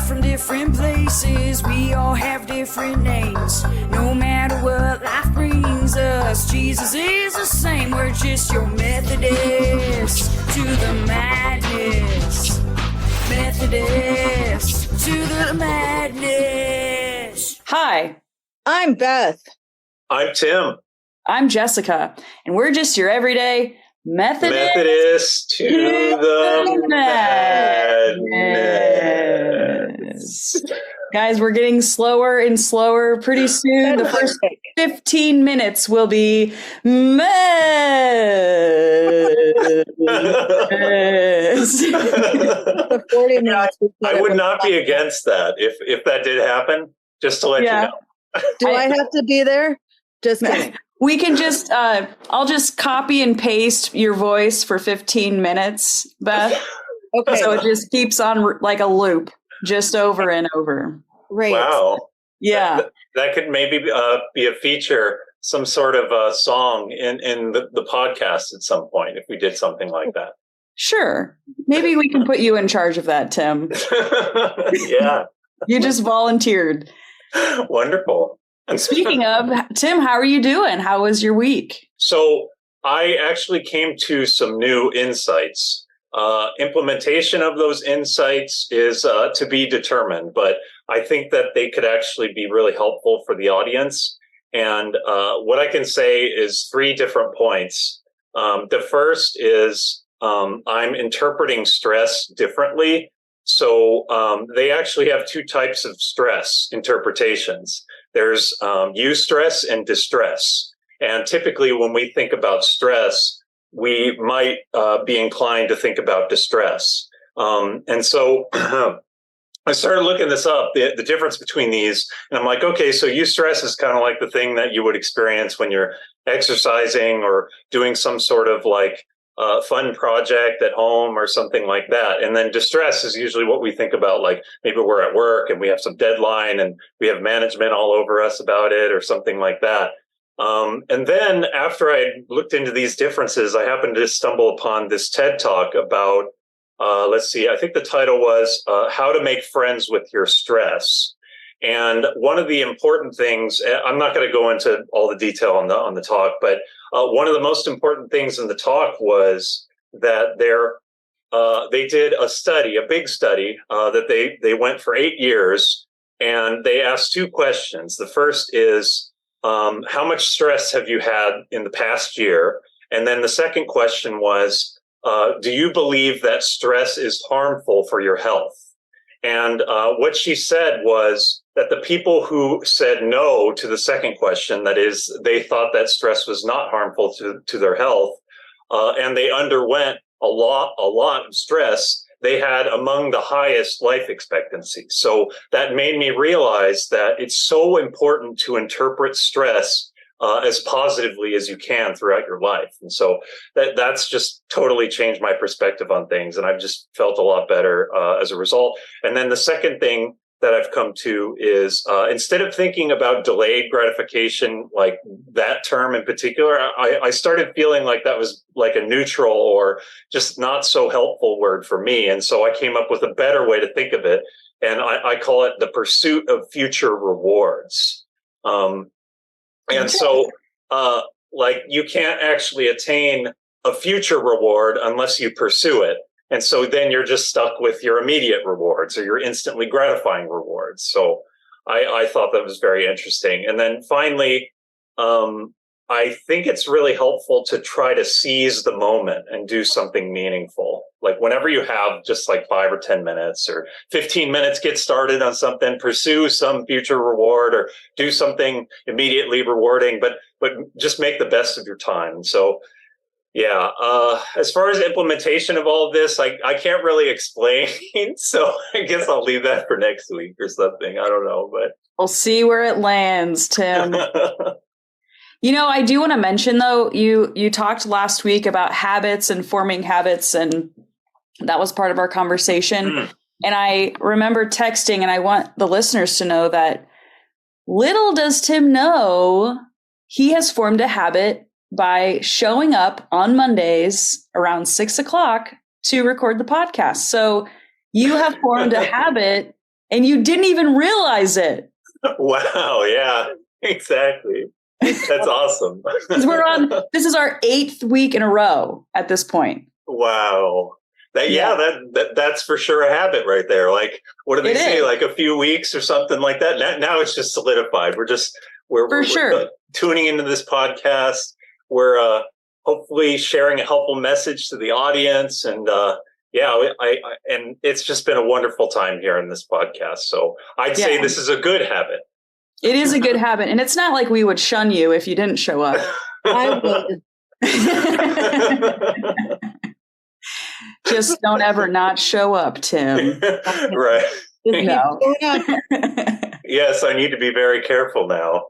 from different places, we all have different names. No matter what life brings us, Jesus is the same. We're just your Methodist to the madness. Methodist to the madness. Hi. I'm Beth. I'm Tim. I'm Jessica. And we're just your everyday Methodist to the madness. Guys, we're getting slower and slower. Pretty soon, the first 15 minutes will be The 40 minutes. I would not be against that if that did happen, just to let you know. Do I have to be there? Just kidding. We can just, I'll just copy and paste your voice for 15 minutes, Beth. Okay. So it just keeps on like a loop, just over and over. Great. Wow. Yeah. That could maybe be a feature, some sort of a song in the podcast at some point, if we did something like that. Sure. Maybe we can put you in charge of that, Tim. Yeah. You just volunteered. Wonderful. And speaking of, Tim, how are you doing? How was your week? So I actually came to some new insights. Implementation of those insights is to be determined, but I think that they could actually be really helpful for the audience. And what I can say is 3 different points. The first is I'm interpreting stress differently. So they actually have 2 types of stress interpretations. There's eustress and distress. And typically when we think about stress, we might be inclined to think about distress. And so I started looking this up, the difference between these. And I'm like, okay, so eustress is kind of like the thing that you would experience when you're exercising or doing some sort of like fun project at home or something like that. And then distress is usually what we think about, like maybe we're at work and we have some deadline and we have management all over us about it or something like that. And then after I looked into these differences, I happened to stumble upon this TED Talk about, let's see, I think the title was How to Make Friends with Your Stress. And one of the important things, I'm not going to go into all the detail on the talk, but one of the most important things in the talk was that they did a study, a big study, that they went for 8 years, and they asked 2 questions. The first is, how much stress have you had in the past year? And then the second question was, do you believe that stress is harmful for your health? And what she said was that the people who said no to the second question, that is, they thought that stress was not harmful to their health, and they underwent a lot of stress, they had among the highest life expectancy. So that made me realize that it's so important to interpret stress as positively as you can throughout your life. And so that's just totally changed my perspective on things. And I've just felt a lot better as a result. And then the second thing that I've come to is instead of thinking about delayed gratification, like that term in particular, I started feeling like that was like a neutral or just not so helpful word for me. And so I came up with a better way to think of it. And I call it the pursuit of future rewards. And so, like, you can't actually attain a future reward unless you pursue it. And so then you're just stuck with your immediate rewards or your instantly gratifying rewards. So I thought that was very interesting. And then finally, I think it's really helpful to try to seize the moment and do something meaningful. Like whenever you have just like 5 or 10 minutes or 15 minutes, get started on something, pursue some future reward or do something immediately rewarding, but just make the best of your time. So yeah, as far as implementation of all of this, I can't really explain. So I guess I'll leave that for next week or something. I don't know, but we'll see where it lands, Tim. You know, I do want to mention, though, you talked last week about habits and forming habits, and that was part of our conversation. Mm. And I remember texting, and I want the listeners to know that little does Tim know, he has formed a habit by showing up on Mondays around 6 o'clock to record the podcast. So you have formed a habit and you didn't even realize it. Wow. Yeah, exactly. That's awesome. This is our 8th week in a row at this point. Wow. That's for sure a habit right there. Like, what do they say? Like a few weeks or something like that. Now it's just solidified. We're tuning into this podcast. We're hopefully sharing a helpful message to the audience. And and it's just been a wonderful time here in this podcast. So I'd say this is a good habit. It is a good habit. And it's not like we would shun you if you didn't show up. I would. Just don't ever not show up, Tim. Right. No. Yes, I need to be very careful now.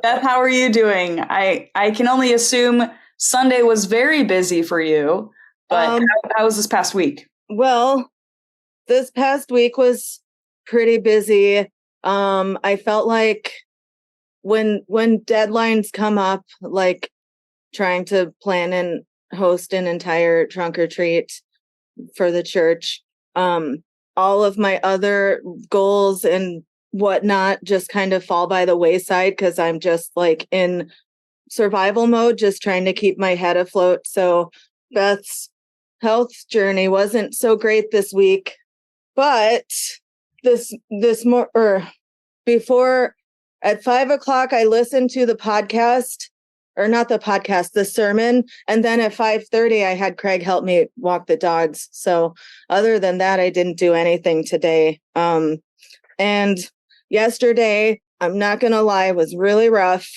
Beth, how are you doing? I can only assume Sunday was very busy for you, but how was this past week? Well, this past week was pretty busy. I felt like when deadlines come up, like trying to plan and host an entire trunk or treat for the church, all of my other goals and whatnot just kind of fall by the wayside because I'm just like in survival mode, just trying to keep my head afloat. So Beth's health journey wasn't so great this week, but before at 5:00, I listened to the podcast, or not the podcast, the sermon. And then at 5:30, I had Craig help me walk the dogs. So other than that, I didn't do anything today. And yesterday, I'm not going to lie, was really rough.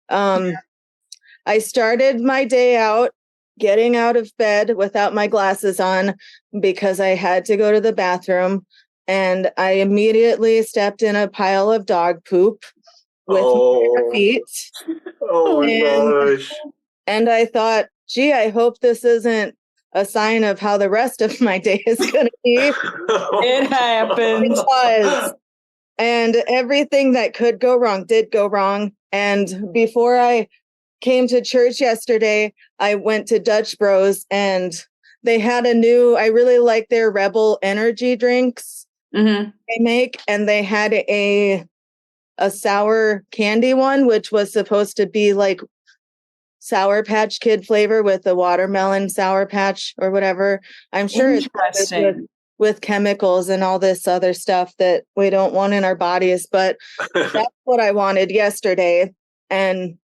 I started my day out getting out of bed without my glasses on because I had to go to the bathroom. And I immediately stepped in a pile of dog poop with my feet. Oh my gosh. And I thought, gee, I hope this isn't a sign of how the rest of my day is going to be. It happened. It was. And everything that could go wrong did go wrong. And before I came to church yesterday, I went to Dutch Bros and they had I really like their Rebel energy drinks they make. And they had a sour candy one, which was supposed to be like Sour Patch Kid flavor with the watermelon Sour Patch or whatever. I'm sure it's with chemicals and all this other stuff that we don't want in our bodies, but that's what I wanted yesterday. And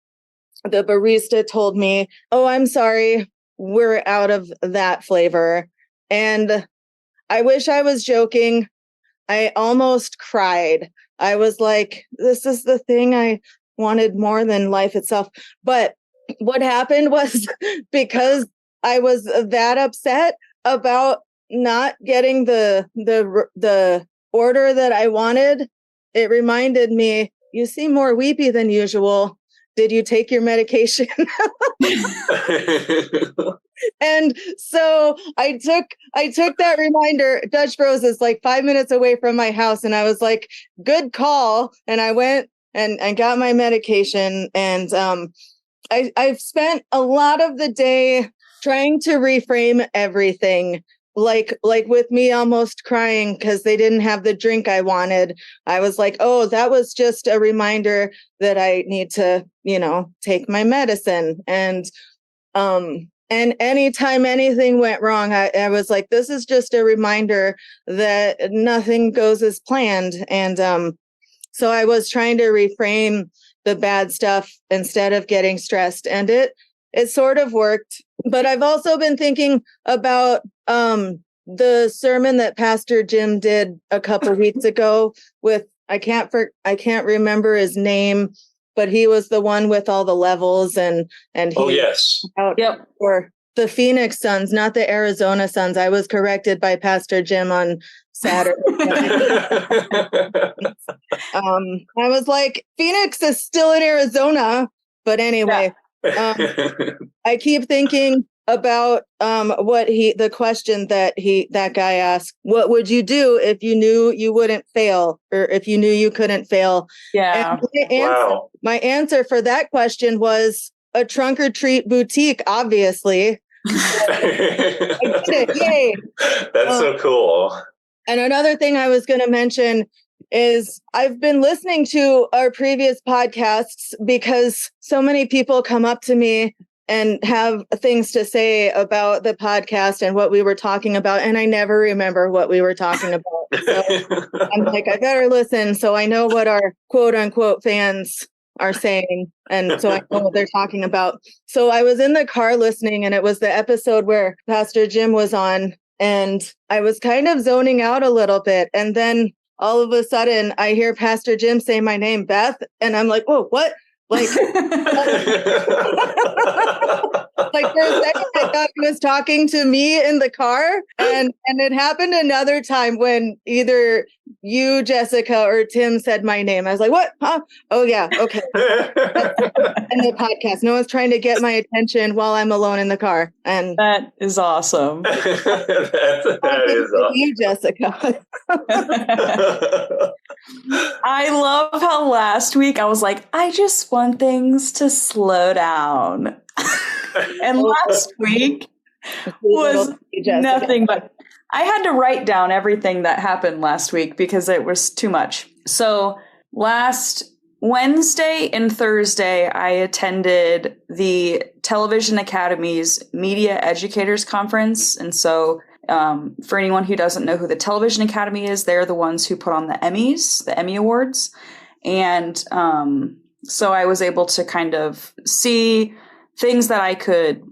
the barista told me, "Oh, I'm sorry, we're out of that flavor." And I wish I was joking. I almost cried. I was like, this is the thing I wanted more than life itself. But what happened was because I was that upset about not getting the order that I wanted, it reminded me, you seem more weepy than usual. Did you take your medication? And so I took that reminder. Dutch Bros is like 5 minutes away from my house. And I was like, good call. And I went and got my medication. And I've spent a lot of the day trying to reframe everything. Like with me almost crying because they didn't have the drink I wanted. I was like, oh, that was just a reminder that I need to, take my medicine. And anytime anything went wrong, I was like, this is just a reminder that nothing goes as planned. And so I was trying to reframe the bad stuff instead of getting stressed. And it sort of worked. But I've also been thinking about the sermon that Pastor Jim did a couple weeks ago with, I can't remember his name, but he was the one with all the levels and he for the Phoenix Suns, not the Arizona Suns. I was corrected by Pastor Jim on Saturday. I was like, Phoenix is still in Arizona, but anyway. I keep thinking about the question that guy asked, what would you do if you knew you wouldn't fail, or if you knew you couldn't fail? Yeah. And my answer for that question was a trunk or treat boutique, obviously. Yay. That's so cool. And another thing I was going to mention is I've been listening to our previous podcasts because so many people come up to me and have things to say about the podcast and what we were talking about. And I never remember what we were talking about. So I'm like, I better listen so I know what our quote unquote fans are saying. And so I know what they're talking about. So I was in the car listening, and it was the episode where Pastor Jim was on, and I was kind of zoning out a little bit. And then all of a sudden I hear Pastor Jim say my name, Beth. And I'm like, whoa, what? Like, like for a second, I thought he was talking to me in the car. And it happened another time when either you, Jessica, or Tim said my name. I was like, what? Huh? Oh, yeah. Okay. In the podcast. No one's trying to get my attention while I'm alone in the car. And that is awesome. that is awesome. You, Jessica. I love how last week I was like, I just want things to slow down. And last week was nothing but, I had to write down everything that happened last week because it was too much. So last Wednesday and Thursday, I attended the Television Academy's Media Educators Conference. And so for anyone who doesn't know who the Television Academy is, they're the ones who put on the Emmys, the Emmy Awards. And so I was able to kind of see things that I could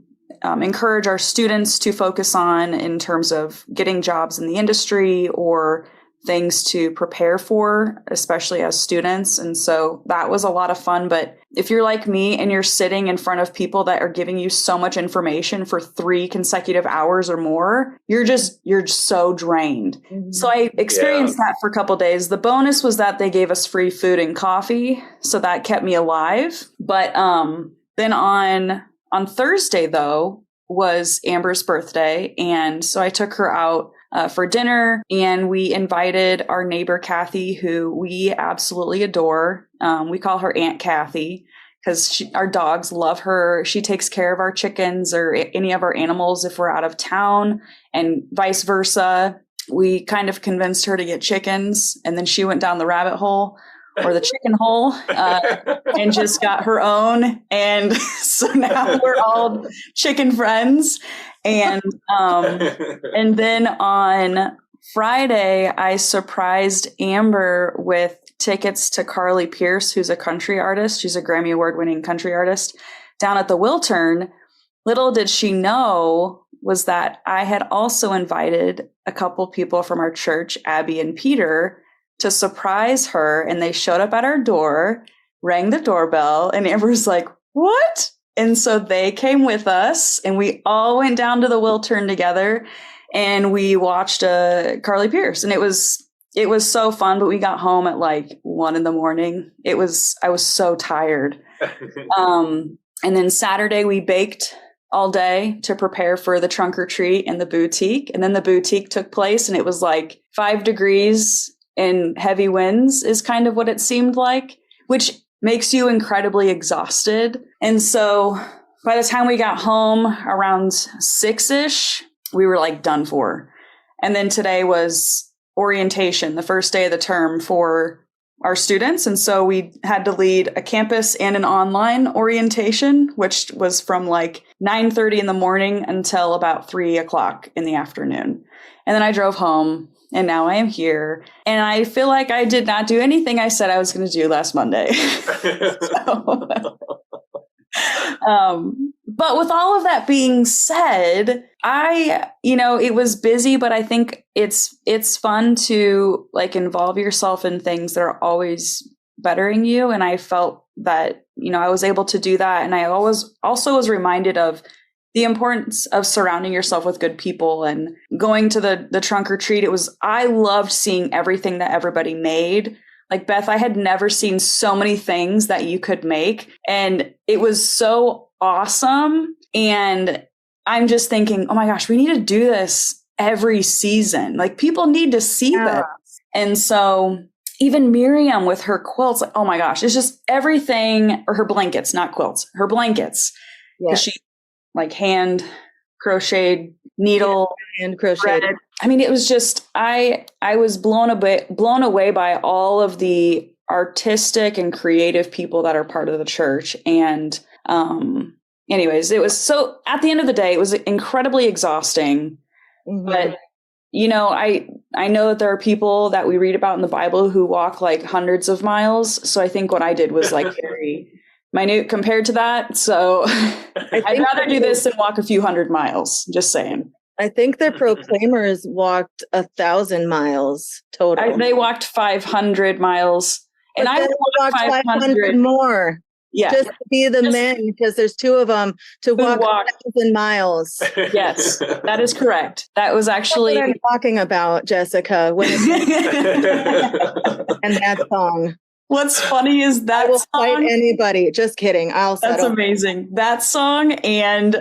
encourage our students to focus on in terms of getting jobs in the industry or things to prepare for, especially as students. And so that was a lot of fun. But if you're like me and you're sitting in front of people that are giving you so much information for 3 consecutive hours or more, you're so drained. Mm-hmm. So I experienced that for a couple of days. The bonus was that they gave us free food and coffee. So that kept me alive. But then on Thursday, though, was Amber's birthday. And so I took her out for dinner, and we invited our neighbor, Kathy, who we absolutely adore. We call her Aunt Kathy because our dogs love her. She takes care of our chickens or any of our animals if we're out of town, and vice versa. We kind of convinced her to get chickens, and then she went down the rabbit hole or the chicken hole and just got her own. And so now we're all chicken friends. And then on Friday, I surprised Amber with tickets to Carly Pierce, who's a country artist. She's a Grammy Award-winning country artist down at the Wiltern. Little did she know was that I had also invited a couple people from our church, Abby and Peter, to surprise her. And they showed up at our door, rang the doorbell, and Amber's like, what? And so they came with us, and we all went down to the Wiltern together, and we watched Carly Pierce. And it was so fun, but we got home at like 1 a.m. I was so tired. And then Saturday we baked all day to prepare for the trunk or treat in the boutique. And then the boutique took place, and it was like 5 degrees and heavy winds is kind of what it seemed like, which makes you incredibly exhausted. And so by the time we got home around 6-ish, we were like done for. And then today was orientation, the first day of the term for our students. And so we had to lead a campus and an online orientation, which was from like 9:30 in the morning until about 3 o'clock in the afternoon. And then I drove home, and now I am here. And I feel like I did not do anything I said I was going to do last Monday. But with all of that being said, it was busy, but I think it's fun to like involve yourself in things that are always bettering you. And I felt that, I was able to do that. And I also was reminded of the importance of surrounding yourself with good people and going to the trunk or treat. I loved seeing everything that everybody made. Like, Beth, I had never seen so many things that you could make, and it was so awesome. And I'm just thinking, oh my gosh, we need to do this every season. Like, people need to see this. And so even Miriam with her quilts, like, oh my gosh, it's just everything, or her blankets, not quilts, her blankets. Yes. She like hand crocheted, needle, hand crocheted. I mean, it was just, I was blown away by all of the artistic and creative people that are part of the church. And anyways, it was so, at the end of the day, it was incredibly exhausting. Mhm. But, you know, I know that there are people that we read about in the Bible who walk like hundreds of miles. So I think what I did was like very minute compared to that. So I'd rather do this than walk a few hundred miles, just saying. I think the proclaimers walked 1,000 miles total. They walked 500 miles, and But I then walked 500 more. Yeah, Just to be the men, because there's two of them to walk 1,000 miles. Yes, that is correct. That was actually That's what I'm talking about, Jessica. And that song. What's funny is that I will song, fight anybody. Just kidding. I'll settle. That's amazing. That song and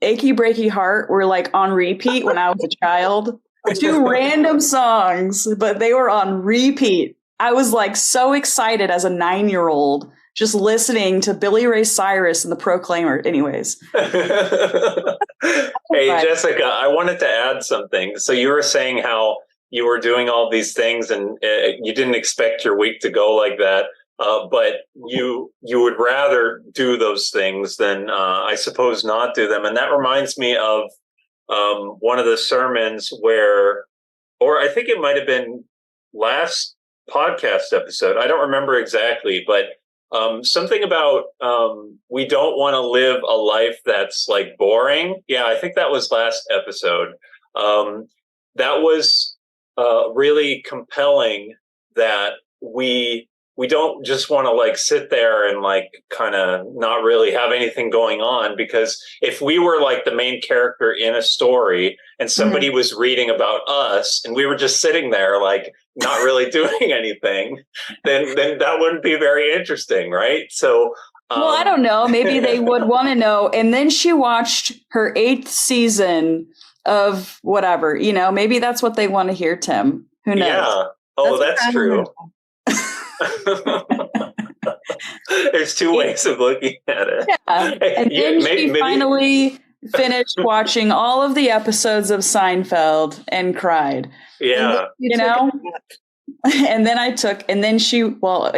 Achy Breaky Heart were like on repeat when I was a child. Two random songs, but they were on repeat. I was like so excited as a 9-year-old just listening to Billy Ray Cyrus and the Proclaimer. Anyways. Hey, Jessica, I wanted to add something. So you were saying how you were doing all these things and you didn't expect your week to go like that. But you would rather do those things than, I suppose, not do them. And that reminds me of one of the sermons where, or I think it might have been last podcast episode. I don't remember exactly, but something about we don't want to live a life that's like boring. Yeah, I think that was last episode. That was really compelling, that we don't just want to like sit there and like kind of not really have anything going on, because if we were like the main character in a story and somebody was reading about us and we were just sitting there like not really doing anything, then that wouldn't be very interesting, right? So well, I don't know, maybe they would want to know. And then she watched her 8th season of whatever, you know, maybe that's what they want to hear, Tim. Who knows? Yeah. Oh, that's true. There's two ways of looking at it. Yeah. And then she finally finished watching all of the episodes of Seinfeld and cried. Yeah. You know? And then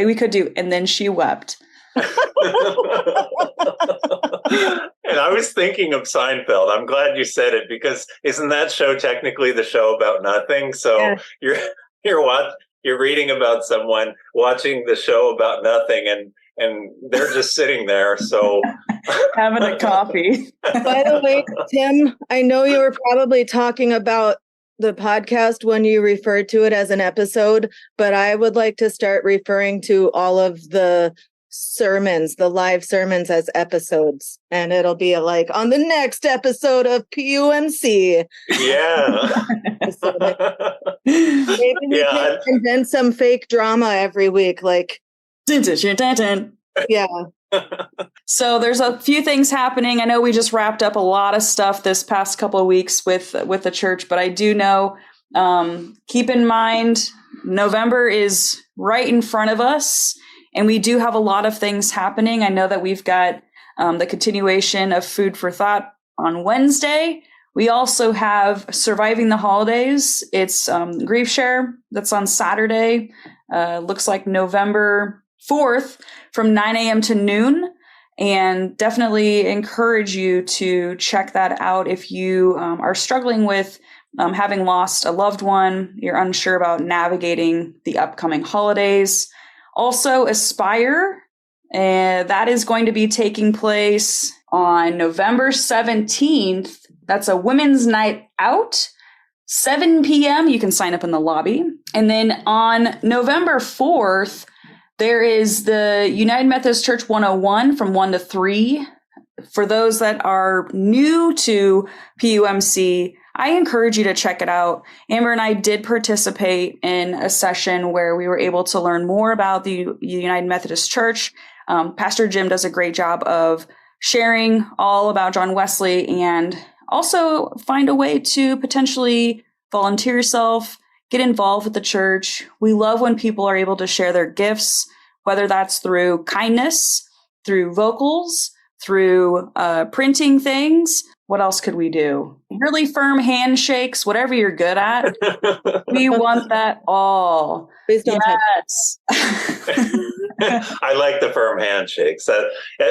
we could do, and then she wept. And I was thinking of Seinfeld. I'm glad you said it, because isn't that show technically the show about nothing? So yeah. You're reading about someone watching the show about nothing, and they're just sitting there. So having a coffee. By the way, Tim, I know you were probably talking about the podcast when you referred to it as an episode, but I would like to start referring to all of the sermons, the live sermons, as episodes, and it'll be like on the next episode of PUMC. Yeah. Maybe we can invent some fake drama every week, like yeah. So there's a few things happening. I know we just wrapped up a lot of stuff this past couple of weeks with the church, but I do know, keep in mind, November is right in front of us, and we do have a lot of things happening. I know that we've got the continuation of Food for Thought on Wednesday. We also have Surviving the Holidays. It's Grief Share. That's on Saturday. Looks like November 4th from 9 a.m. to noon. And definitely encourage you to check that out if you are struggling with having lost a loved one, you're unsure about navigating the upcoming holidays. Also, Aspire, that is going to be taking place on November 17th. That's a women's night out, 7 p.m. You can sign up in the lobby. And then on November 4th, there is the United Methodist Church 101 from 1 to 3. For those that are new to PUMC, I encourage you to check it out. Amber and I did participate in a session where we were able to learn more about the United Methodist Church. Pastor Jim does a great job of sharing all about John Wesley, and also find a way to potentially volunteer yourself, get involved with the church. We love when people are able to share their gifts, whether that's through kindness, through vocals, through printing things, What else could we do? Really firm handshakes, whatever you're good at. We want that all. Please don't touch. I like the firm handshakes.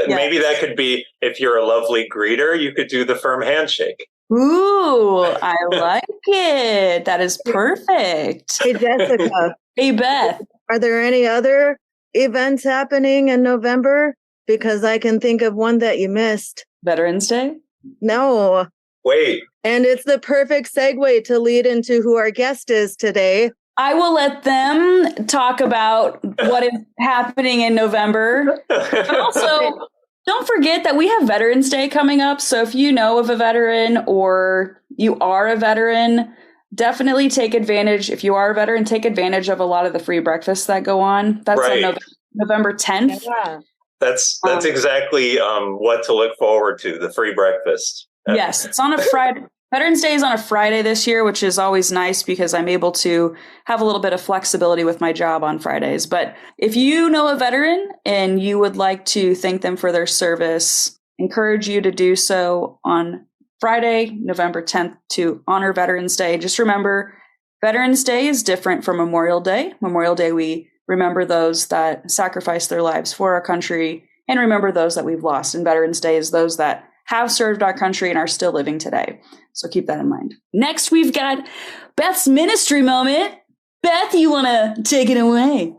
Maybe that could be, if you're a lovely greeter, you could do the firm handshake. Ooh, I like it. That is perfect. Hey, Jessica. Hey, Beth. Are there any other events happening in November? Because I can think of one that you missed. Veterans Day? No. Wait. And it's the perfect segue to lead into who our guest is today. I will let them talk about what is happening in November. But also, don't forget that we have Veterans Day coming up. So if you know of a veteran or you are a veteran, definitely take advantage. If you are a veteran, take advantage of a lot of the free breakfasts that go on. That's on November 10th. Yeah. That's exactly what to look forward to, the free breakfast. Yes, it's on a Friday. Veterans Day is on a Friday this year, which is always nice because I'm able to have a little bit of flexibility with my job on Fridays. But if you know a veteran and you would like to thank them for their service, encourage you to do so on Friday, November 10th, to honor Veterans Day. Just remember, Veterans Day is different from Memorial Day. Memorial Day, we remember those that sacrificed their lives for our country and remember those that we've lost. And Veterans Day is those that have served our country and are still living today. So keep that in mind. Next, we've got Beth's ministry moment. Beth, you want to take it away?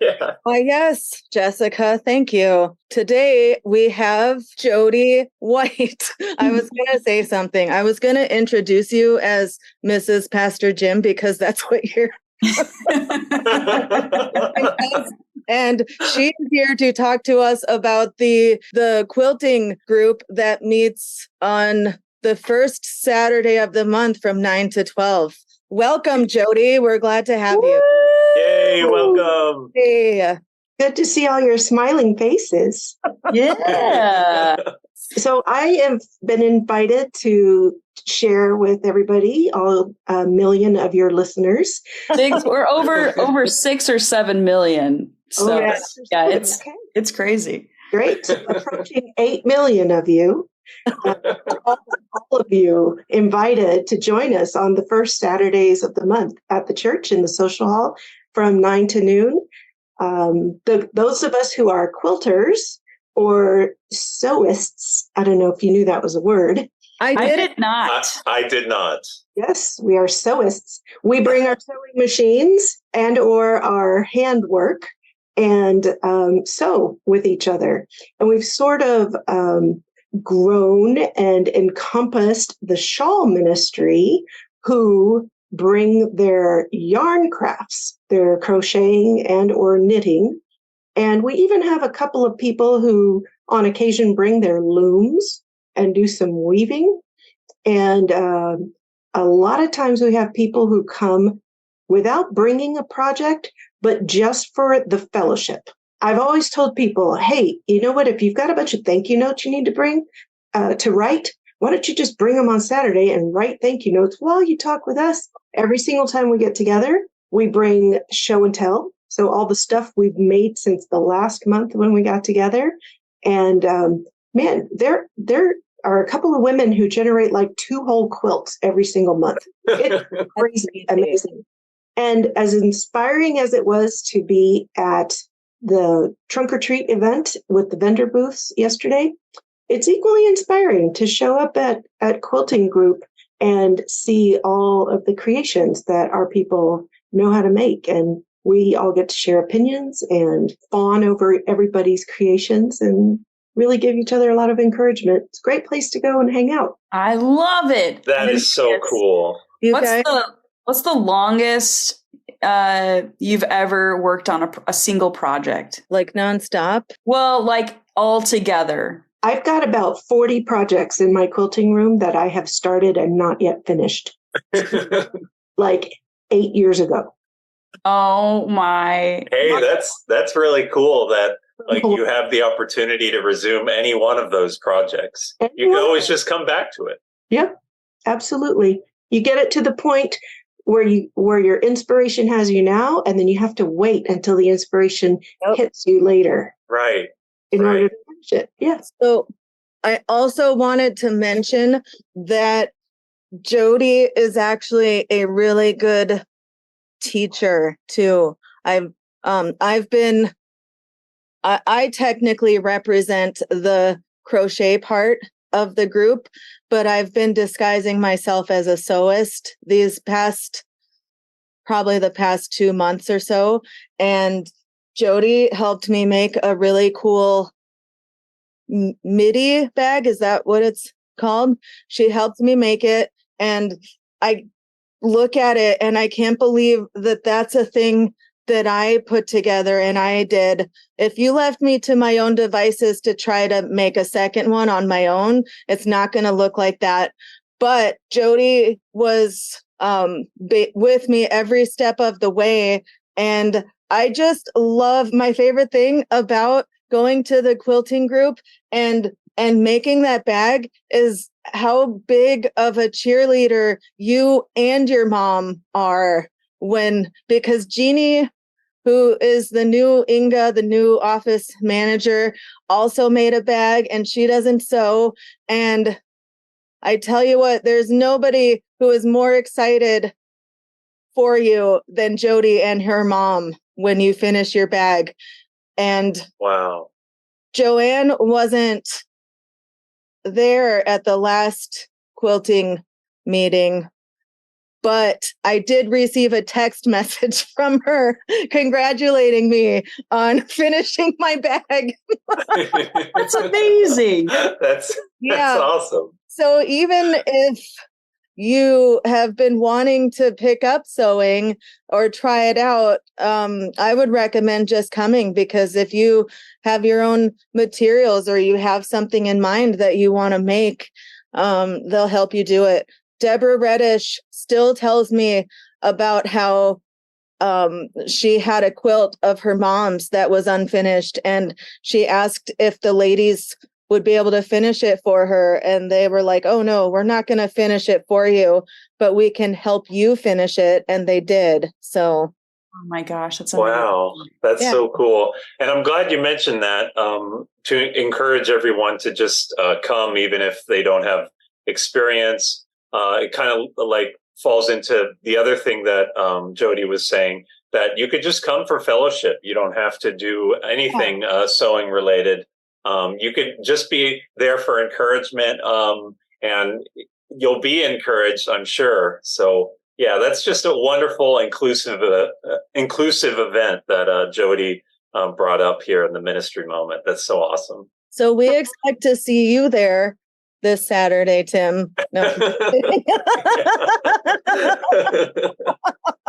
Yeah. Yes, Jessica, thank you. Today we have Jody White. I was going to say something. I was going to introduce you as Mrs. Pastor Jim because that's what you're. And she's here to talk to us about the quilting group that meets on the first Saturday of the month from 9 to 12. Welcome, Jody. We're glad to have you. Yay, welcome. Hey. Good to see all your smiling faces. Yeah. So I have been invited to share with everybody, all a million of your listeners. We're over 6 or 7 million. So yeah, it's crazy. Great. Approaching 8 million of you. All of you invited to join us on the first Saturdays of the month at the church in the social hall from 9 to noon. Those of us who are quilters or sewists, I don't know if you knew that was a word. I did not. I did not. Yes, we are sewists. We bring our sewing machines and or our handwork and sew with each other. And we've sort of grown and encompassed the shawl ministry, who bring their yarn crafts, their crocheting and or knitting. And we even have a couple of people who on occasion bring their looms and do some weaving. And a lot of times we have people who come without bringing a project, but just for the fellowship. I've always told people, hey, you know what? If you've got a bunch of thank you notes you need to bring to write, why don't you just bring them on Saturday and write thank you notes while you talk with us? Every single time we get together, we bring show and tell. So all the stuff we've made since the last month when we got together. And man, there are a couple of women who generate like 2 whole quilts every single month. It's crazy, amazing. And as inspiring as it was to be at the trunk or treat event with the vendor booths yesterday, it's equally inspiring to show up at Quilting Group and see all of the creations that our people know how to make. And we all get to share opinions and fawn over everybody's creations and really give each other a lot of encouragement. It's a great place to go and hang out. I love it. That is so cool. What's the longest you've ever worked on a single project? Like nonstop? Well, like all together. I've got about 40 projects in my quilting room that I have started and not yet finished. Like 8 years ago. Oh my. Hey, that's really cool that like you have the opportunity to resume any one of those projects. You can always just come back to it. Yep, absolutely. You get it to the point where your inspiration has you now, and then you have to wait until the inspiration hits you later. Right. In order to finish it. Yes. So I also wanted to mention that Jody is actually a really good teacher too. I technically represent the crochet part of the group, but I've been disguising myself as a sewist probably the past 2 months or so. And Jody helped me make a really cool midi bag. Is that what it's called? She helped me make it. And I look at it and I can't believe that that's a thing that I put together and I did. If you left me to my own devices to try to make a second one on my own, it's not going to look like that. But Jody was with me every step of the way. And I just love, my favorite thing about going to the quilting group and making that bag is how big of a cheerleader you and your mom are because Jeannie, who is the new office manager, also made a bag and she doesn't sew. And I tell you what, there's nobody who is more excited for you than Jody and her mom when you finish your bag. And wow. Joanne wasn't there at the last quilting meeting, but I did receive a text message from her congratulating me on finishing my bag. That's amazing. That's awesome. So even if you have been wanting to pick up sewing or try it out, I would recommend just coming, because if you have your own materials or you have something in mind that you want to make, they'll help you do it. Deborah Reddish still tells me about how she had a quilt of her mom's that was unfinished, and she asked if the ladies would be able to finish it for her, and they were like, "Oh no, we're not going to finish it for you, but we can help you finish it," and they did. So oh my gosh, that's amazing. Wow, that's so cool. And I'm glad you mentioned that, to encourage everyone to just come, even if they don't have experience. It kind of like falls into the other thing that Jody was saying, that you could just come for fellowship. You don't have to do anything sewing related. You could just be there for encouragement, and you'll be encouraged, I'm sure. So yeah, that's just a wonderful inclusive event that Jody brought up here in the ministry moment. That's so awesome. So we expect to see you there this Saturday, Tim. No.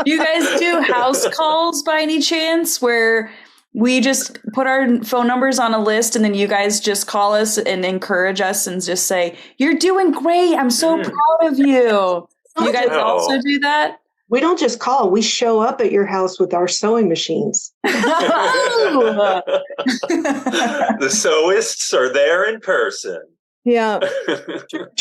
Do you guys do house calls by any chance, where we just put our phone numbers on a list and then you guys just call us and encourage us and just say, "You're doing great. I'm so proud of you." You guys also do that? We don't just call. We show up at your house with our sewing machines. Oh. The sewists are there in person. Yeah.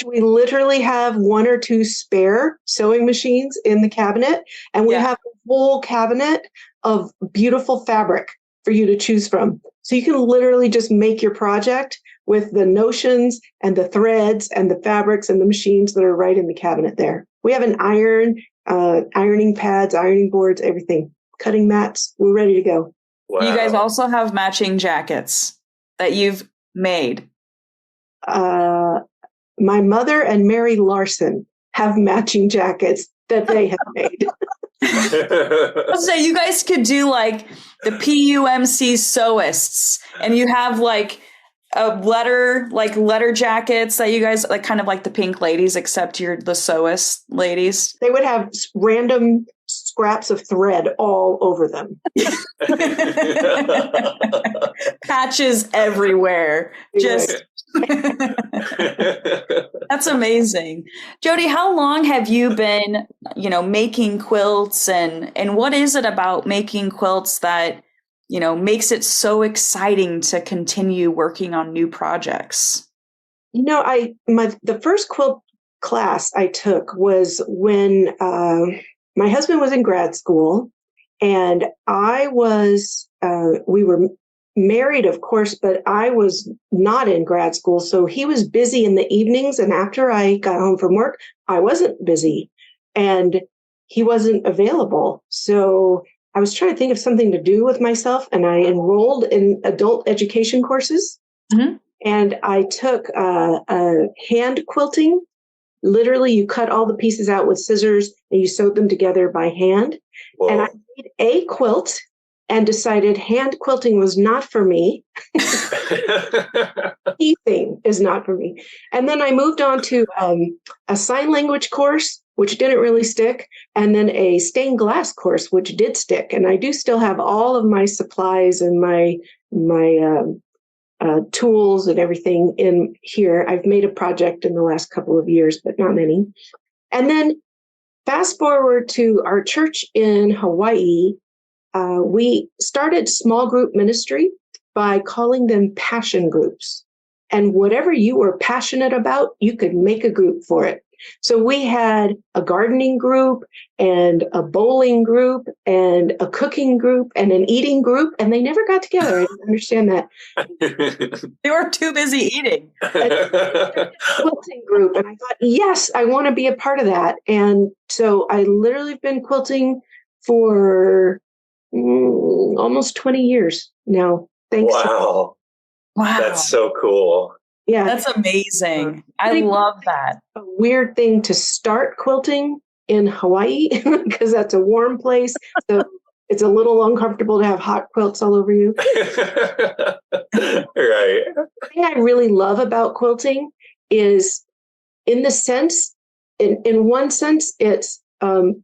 We literally have 1 or 2 spare sewing machines in the cabinet, and we have a whole cabinet of beautiful fabric for you to choose from. So you can literally just make your project with the notions and the threads and the fabrics and the machines that are right in the cabinet there. We have an ironing pads, ironing boards, everything, cutting mats. We're ready to go. Wow. You guys also have matching jackets that you've made. My mother and Mary Larson have matching jackets that they have made. I'll say you guys could do like the PUMC sewists, and you have like letter jackets that you guys like, kind of like the Pink Ladies, except you're the sewist ladies. They would have random scraps of thread all over them. Patches everywhere. Just that's amazing. Jody, how long have you been, making quilts, and what is it about making quilts that, makes it so exciting to continue working on new projects? The first quilt class I took was when my husband was in grad school, and we were married, of course, but I was not in grad school. So he was busy in the evenings. And after I got home from work, I wasn't busy and he wasn't available. So I was trying to think of something to do with myself. And I enrolled in adult education courses. Mm-hmm. And I took hand quilting. Literally, you cut all the pieces out with scissors and you sewed them together by hand. Whoa. And I made a quilt and decided hand quilting was not for me. Piecing is not for me. And then I moved on to a sign language course, which didn't really stick, and then a stained glass course, which did stick. And I do still have all of my supplies and my tools and everything in here. I've made a project in the last couple of years, but not many. And then fast forward to our church in Hawaii. We started small group ministry by calling them passion groups. And whatever you were passionate about, you could make a group for it. So we had a gardening group and a bowling group and a cooking group and an eating group, and they never got together. I didn't understand that. They were too busy eating. A quilting group, and I thought, yes, I want to be a part of that. And so I literally have been quilting for almost 20 years now. Thanks. Wow. That's so cool. Yeah. That's amazing. I love that. A weird thing to start quilting in Hawaii because that's a warm place. So it's a little uncomfortable to have hot quilts all over you. Right. The thing I really love about quilting is in one sense, it's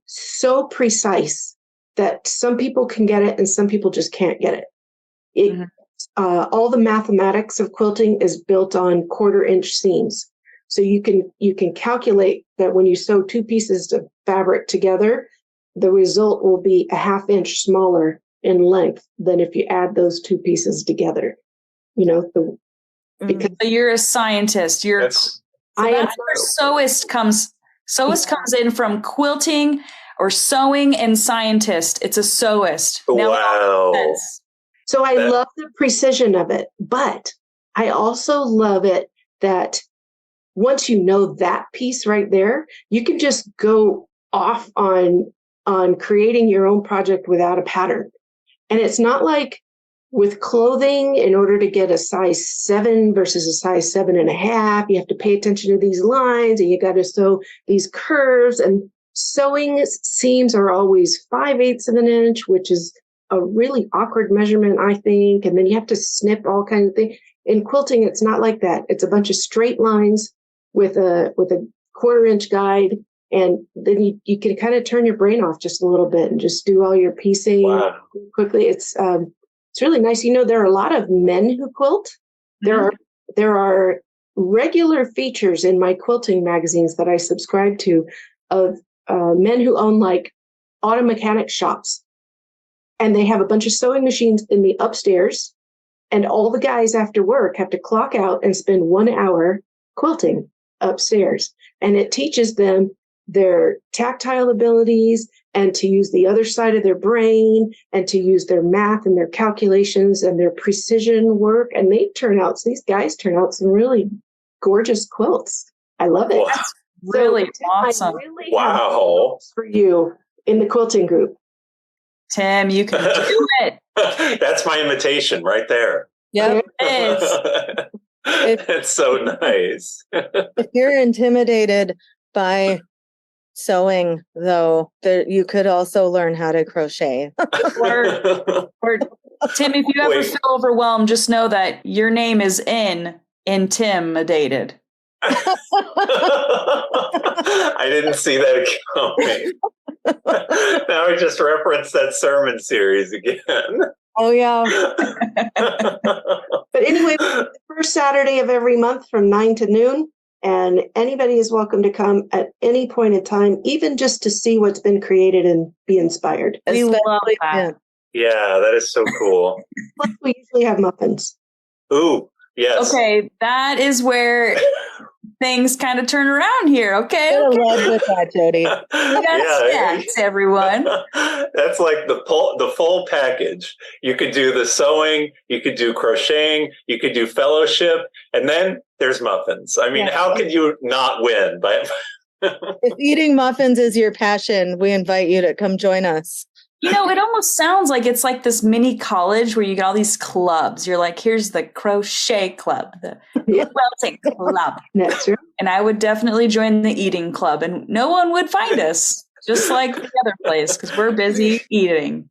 so precise that some people can get it and some people just can't get it. All the mathematics of quilting is built on 1/4 inch seams. So you can calculate that when you sew 2 pieces of fabric together, the result will be a 1/2 inch smaller in length than if you add those 2 pieces together. Because you're a scientist. That's where sewist comes in from quilting or sewing and scientist. It's a sewist. Wow. So I love the precision of it, but I also love it that once you know that piece right there, you can just go off on creating your own project without a pattern. And it's not like with clothing, in order to get a size 7 versus a size 7.5, you have to pay attention to these lines and you got to sew these curves, and sewing seams are always 5/8 of an inch, which is a really awkward measurement, I think. And then you have to snip all kinds of things. In quilting, it's not like that. It's a bunch of straight lines with a 1/4 inch guide. And then you can kind of turn your brain off just a little bit and just do all your piecing quickly. It's really nice. There are a lot of men who quilt. There are regular features in my quilting magazines that I subscribe to of men who own like auto mechanic shops. And they have a bunch of sewing machines in the upstairs, and all the guys after work have to clock out and spend 1 hour quilting upstairs. And it teaches them their tactile abilities and to use the other side of their brain and to use their math and their calculations and their precision work. And these guys turn out some really gorgeous quilts. I love it. Wow. That's really awesome. I really have quilts for you in the quilting group. Tim, you can do it. That's my invitation right there. Yep. It's so nice. If you're intimidated by sewing, though, you could also learn how to crochet. or Tim, if you ever feel overwhelmed, just know that your name is intimidated. I didn't see that coming. Now I just referenced that sermon series again. Oh, yeah. But anyway, the first Saturday of every month from 9 to noon. And anybody is welcome to come at any point in time, even just to see what's been created and be inspired. We love that. Yeah, that is so cool. Plus, we usually have muffins. Ooh, yes. Okay, that is where things kind of turn around here. Okay. I Okay. love with that, Jody. We got snacks, everyone. That's like the full package. You could do the sewing, you could do crocheting, you could do fellowship, and then there's muffins. I mean, how could you not win? But if eating muffins is your passion, we invite you to come join us. You know, it almost sounds like it's like this mini college where you got all these clubs. You're like, here's the crochet club, the quilting club. That's right. And I would definitely join the eating club, and no one would find us, just like the other place, because we're busy eating.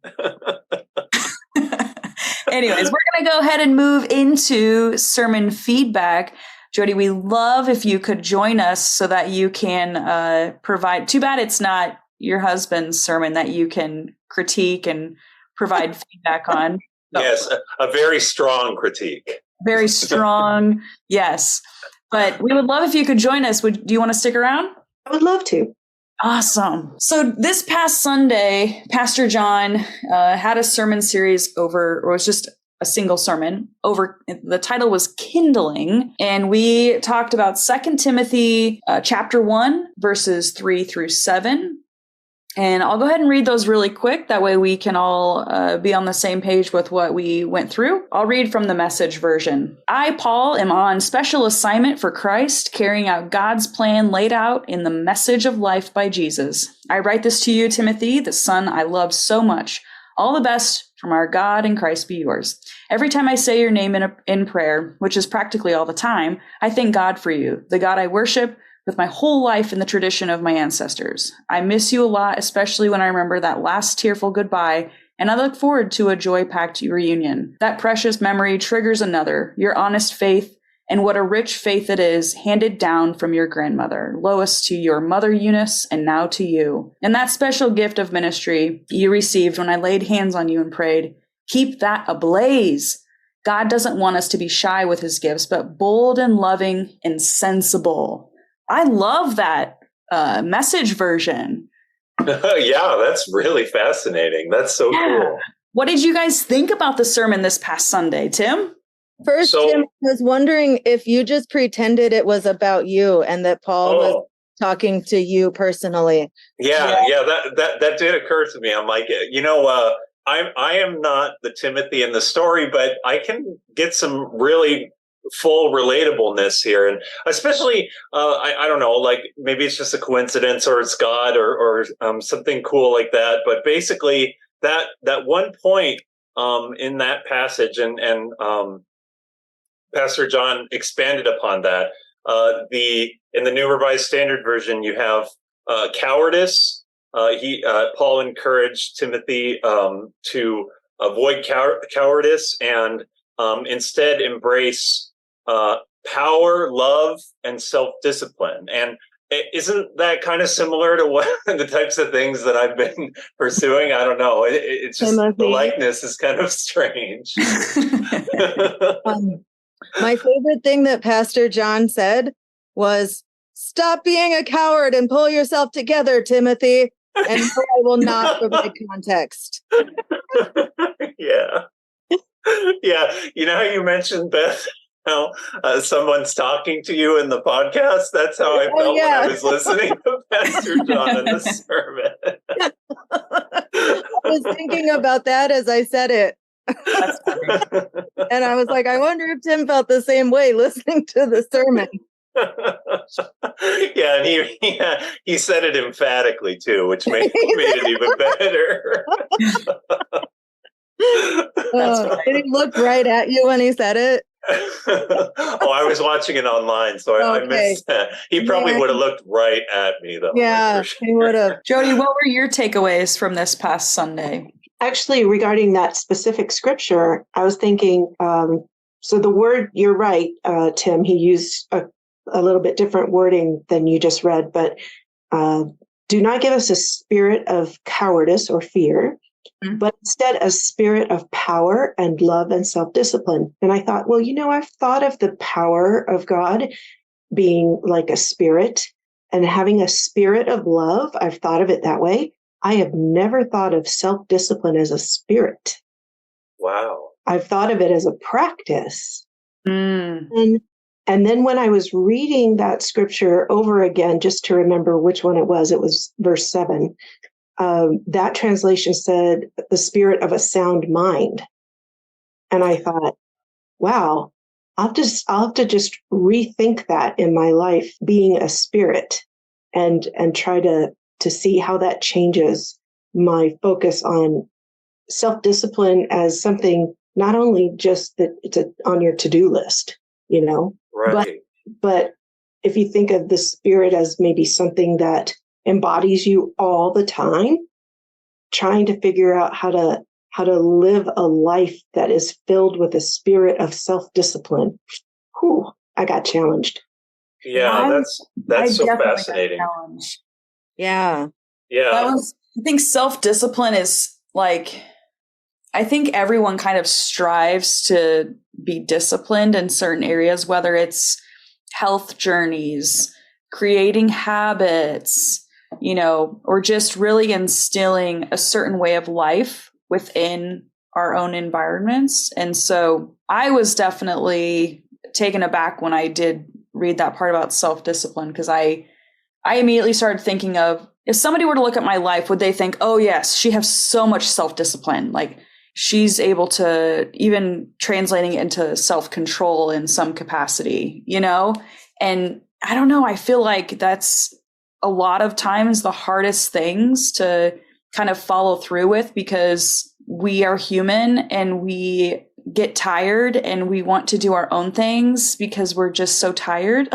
Anyways, we're going to go ahead and move into sermon feedback. Jody, we love if you could join us so that you can provide. Too bad it's not your husband's sermon that you can critique and provide feedback on. yes, a very strong critique. Very strong. Yes. But we would love if you could join us. Do you want to stick around? I would love to. Awesome. So this past Sunday, Pastor Jon had a sermon series or it was just a single sermon over. The title was Kindling. And we talked about 2 Timothy chapter 1, verses 3 through 7. And I'll go ahead and read those really quick. That way we can all be on the same page with what we went through. I'll read from the Message version. I, Paul, am on special assignment for Christ, carrying out God's plan laid out in the message of life by Jesus. I write this to you, Timothy, the son I love so much. All the best from our God and Christ be yours. Every time I say your name in prayer, which is practically all the time, I thank God for you, the God I worship, with my whole life in the tradition of my ancestors. I miss you a lot, especially when I remember that last tearful goodbye, and I look forward to a joy-packed reunion. That precious memory triggers another, your honest faith, and what a rich faith it is, handed down from your grandmother, Lois to your mother Eunice, and now to you. And that special gift of ministry you received when I laid hands on you and prayed, keep that ablaze. God doesn't want us to be shy with his gifts, but bold and loving and sensible. I love that Message version. Yeah, that's really fascinating. That's so cool. What did you guys think about the sermon this past Sunday, Tim? First, Tim, I was wondering if you just pretended it was about you and that Paul was talking to you personally. Yeah, that did occur to me. I'm like, I am not the Timothy in the story, but I can get some really full relatableness here, and especially I don't know, like maybe it's just a coincidence or it's God or something cool like that, but basically that one point in that passage and Pastor Jon expanded upon that. In the New Revised Standard Version you have cowardice. Paul encouraged Timothy to avoid cowardice and instead embrace power, love, and self-discipline. And isn't that kind of similar to what the types of things that I've been pursuing? I don't know. It's just the likeness is kind of strange. My favorite thing that Pastor Jon said was, stop being a coward and pull yourself together, Timothy. And no, I will not provide context. Yeah. Yeah. You know how you mentioned, Beth, how someone's talking to you in the podcast? That's how I felt when I was listening to Pastor Jon in the sermon. I was thinking about that as I said it. And I was like, I wonder if Tim felt the same way listening to the sermon. Yeah, and he said it emphatically too, which made it even better. Did he look right at you when he said it? I was watching it online, so I missed that. He probably would have looked right at me, though. Yeah, sure. he would have. Jody, what were your takeaways from this past Sunday? Actually, regarding that specific scripture, I was thinking, so the word, you're right, Tim, he used a little bit different wording than you just read, but do not give us a spirit of cowardice or fear, but instead a spirit of power and love and self-discipline. And I thought, well, I've thought of the power of God being like a spirit and having a spirit of love. I've thought of it that way. I have never thought of self-discipline as a spirit. Wow. I've thought of it as a practice. And And then when I was reading that scripture over again, just to remember which one it was verse 7. That translation said, the spirit of a sound mind. And I thought, wow, I'll have to just rethink that in my life, being a spirit, and try to see how that changes my focus on self-discipline as something not only just that it's on your to-do list, Right. but if you think of the spirit as maybe something that embodies you all the time, trying to figure out how to live a life that is filled with a spirit of self-discipline. Whew, I got challenged. Yeah, that's so definitely got fascinating. challenged. Yeah. Yeah. I think self-discipline is like, I think everyone kind of strives to be disciplined in certain areas, whether it's health journeys, creating habits, or just really instilling a certain way of life within our own environments. And so I was definitely taken aback when I did read that part about self-discipline, because I immediately started thinking of, if somebody were to look at my life, would they think, oh yes, she has so much self-discipline. Like she's able to, even translating it into self-control in some capacity, And I don't know, I feel like that's a lot of times the hardest things to kind of follow through with, because we are human and we get tired and we want to do our own things because we're just so tired.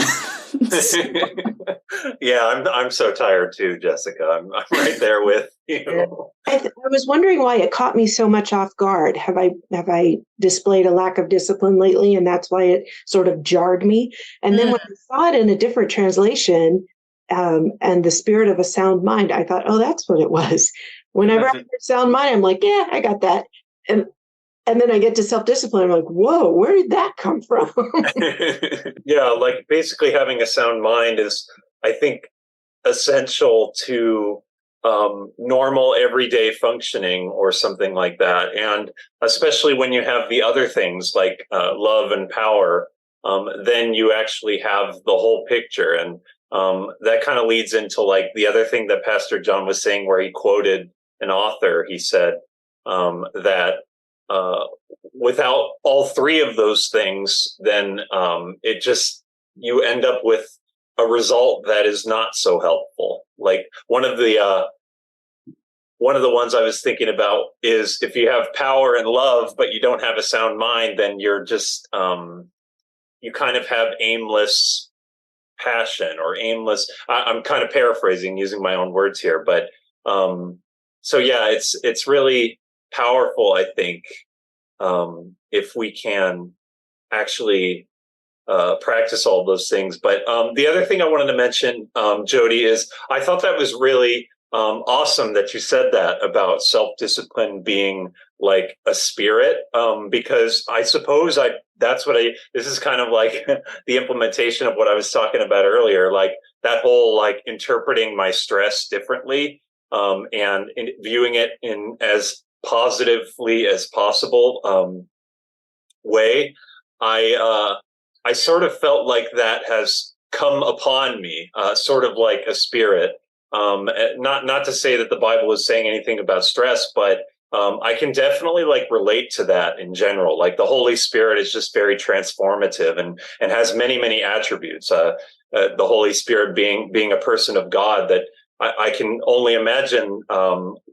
Yeah, I'm so tired too, Jessica. I'm right there with you. I was wondering why it caught me so much off guard. Have I displayed a lack of discipline lately, and that's why it sort of jarred me? And then when I saw it in a different translation, and the spirit of a sound mind, I thought, oh, that's what it was. Whenever I hear sound mind, I'm like, yeah, I got that. And then I get to self-discipline. I'm like, whoa, where did that come from? Yeah, like basically having a sound mind is, I think, essential to normal everyday functioning or something like that. And especially when you have the other things like love and power, then you actually have the whole picture. And that kind of leads into like the other thing that Pastor Jon was saying, where he quoted an author. He said that without all three of those things, then it just, you end up with a result that is not so helpful. Like one of the ones I was thinking about is, if you have power and love, but you don't have a sound mind, then you're just, you kind of have aimless passion or aimless. I'm kind of paraphrasing using my own words here, but so yeah, it's really powerful, I think, if we can actually practice all those things. But the other thing I wanted to mention, Jody, is I thought that was really awesome that you said that about self-discipline being like a spirit, because I suppose this is kind of like the implementation of what I was talking about earlier, like that whole like interpreting my stress differently, and viewing it in as positively as possible way. I sort of felt like that has come upon me, sort of like a spirit. Not to say that the Bible is saying anything about stress, but I can definitely like relate to that in general. Like the Holy Spirit is just very transformative and has many attributes. The Holy Spirit being a person of God, that I can only imagine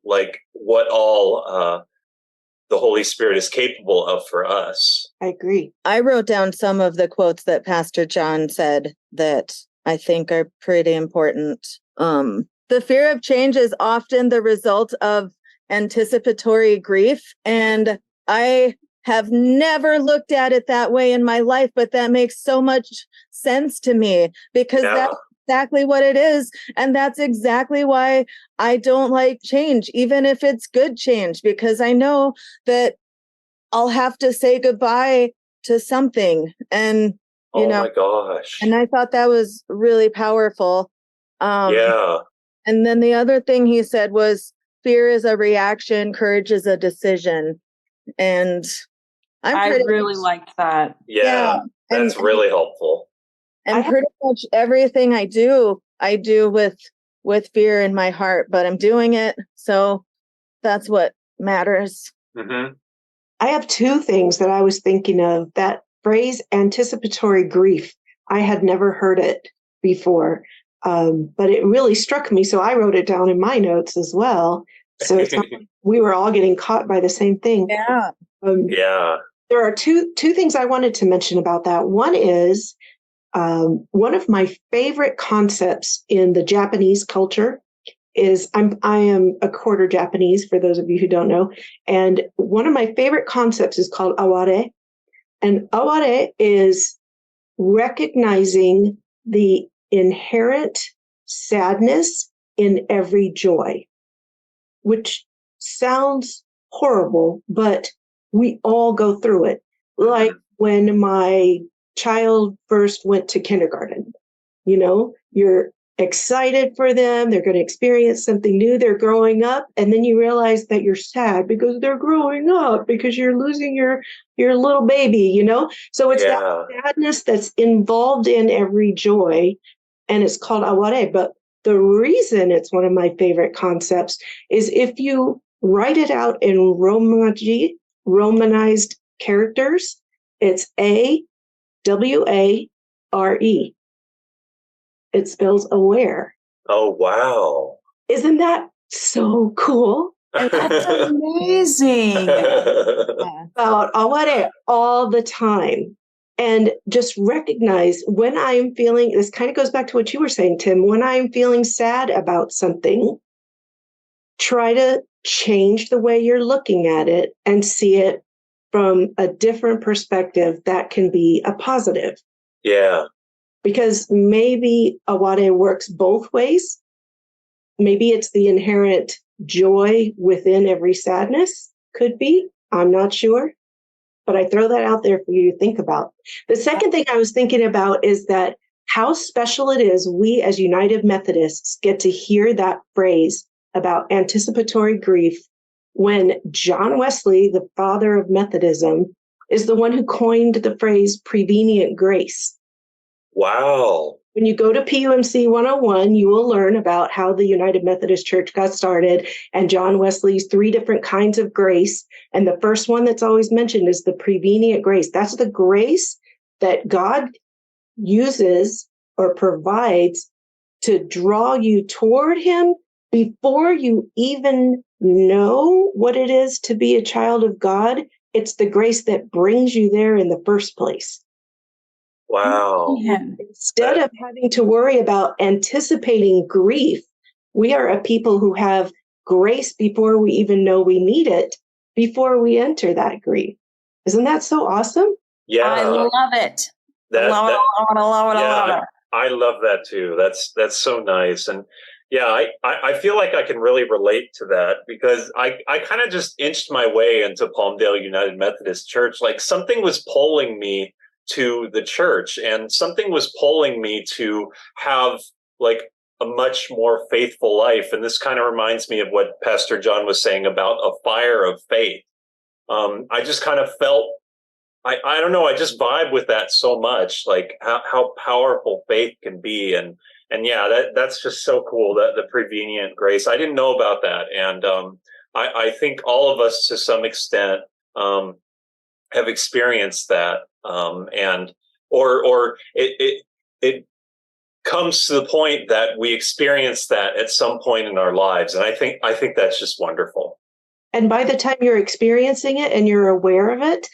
like what all the Holy Spirit is capable of for us. I agree. I wrote down some of the quotes that Pastor Jon said that I think are pretty important. The fear of change is often the result of anticipatory grief. And I have never looked at it that way in my life, but that makes so much sense to me, because that's exactly what it is. And that's exactly why I don't like change, even if it's good change, because I know that I'll have to say goodbye to something. And, oh my gosh. And I thought that was really powerful. Yeah. And then the other thing he said was, fear is a reaction, courage is a decision. And I really liked that. Yeah. That's really helpful. And pretty much everything I do with fear in my heart, but I'm doing it. So that's what matters. Mm-hmm. I have two things that I was thinking of. That phrase, anticipatory grief, I had never heard it before, but it really struck me. So I wrote it down in my notes as well. So it's not like we were all getting caught by the same thing. Yeah. Yeah. There are two things I wanted to mention about that. One is one of my favorite concepts in the Japanese culture is I am a quarter Japanese, for those of you who don't know. And one of my favorite concepts is called aware. And aware is recognizing the inherent sadness in every joy, which sounds horrible, but we all go through it. Like when my child first went to kindergarten, you're excited for them. They're going to experience something new. They're growing up. And then you realize that you're sad because they're growing up, because you're losing your little baby, So it's that sadness that's involved in every joy. And it's called aware. But the reason it's one of my favorite concepts is if you write it out in Romanized characters, it's AWARE. It spells aware. Oh, wow. Isn't that so cool? That's amazing. About aware all the time. And just recognize when I'm feeling, this kind of goes back to what you were saying, Tim, when I'm feeling sad about something, try to change the way you're looking at it and see it from a different perspective that can be a positive. Yeah. Because maybe aware works both ways. Maybe it's the inherent joy within every sadness. Could be. I'm not sure. But I throw that out there for you to think about. The second thing I was thinking about is that how special it is we as United Methodists get to hear that phrase about anticipatory grief when John Wesley, the father of Methodism, is the one who coined the phrase prevenient grace. Wow. When you go to PUMC 101, you will learn about how the United Methodist Church got started and John Wesley's 3 different kinds of grace. And the first one that's always mentioned is the prevenient grace. That's the grace that God uses or provides to draw you toward him before you even know what it is to be a child of God. It's the grace that brings you there in the first place. Wow. Instead of having to worry about anticipating grief, we are a people who have grace before we even know we need it, before we enter that grief. Isn't that so awesome? Yeah. I love it. I love it. Yeah, I love that too. That's so nice. And yeah, I feel like I can really relate to that because I kind of just inched my way into Palmdale United Methodist Church. Like something was pulling me to the church and something was pulling me to have like a much more faithful life. And this kind of reminds me of what Pastor Jon was saying about a fire of faith. I just kind of felt, I don't know, I just vibe with that so much, like how powerful faith can be. And yeah, that's just so cool, that the prevenient grace. I didn't know about that. And I think all of us to some extent have experienced that. And or it comes to the point that we experience that at some point in our lives. And I think that's just wonderful. And by the time you're experiencing it and you're aware of it,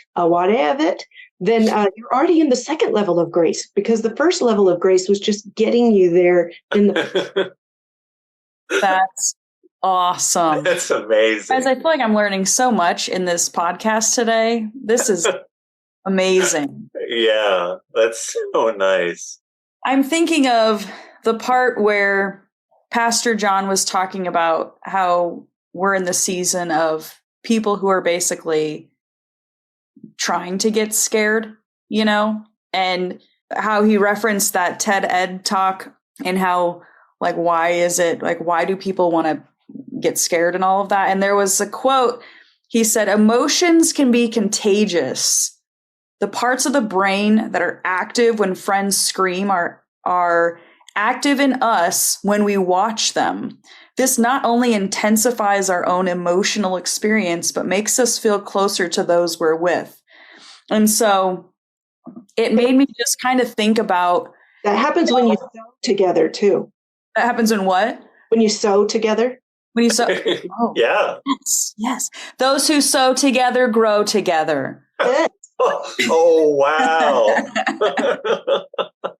then you're already in the second level of grace, because the first level of grace was just getting you there in the. That's awesome. That's amazing. Guys, I feel like I'm learning so much in this podcast today. This is amazing. Yeah, that's so nice. I'm thinking of the part where Pastor Jon was talking about how we're in the season of people who are basically trying to get scared, and how he referenced that TED Ed talk and how, like, why do people want to get scared and all of that? And there was a quote, he said, emotions can be contagious, the parts of the brain that are active when friends scream are active in us when we watch them. This not only intensifies our own emotional experience, but makes us feel closer to those we're with. And so it made me just kind of think about. That happens when you sew together too. That happens in what? When you sew together. When you sew. Oh. Yeah. Yes. Those who sew together grow together. Oh, wow.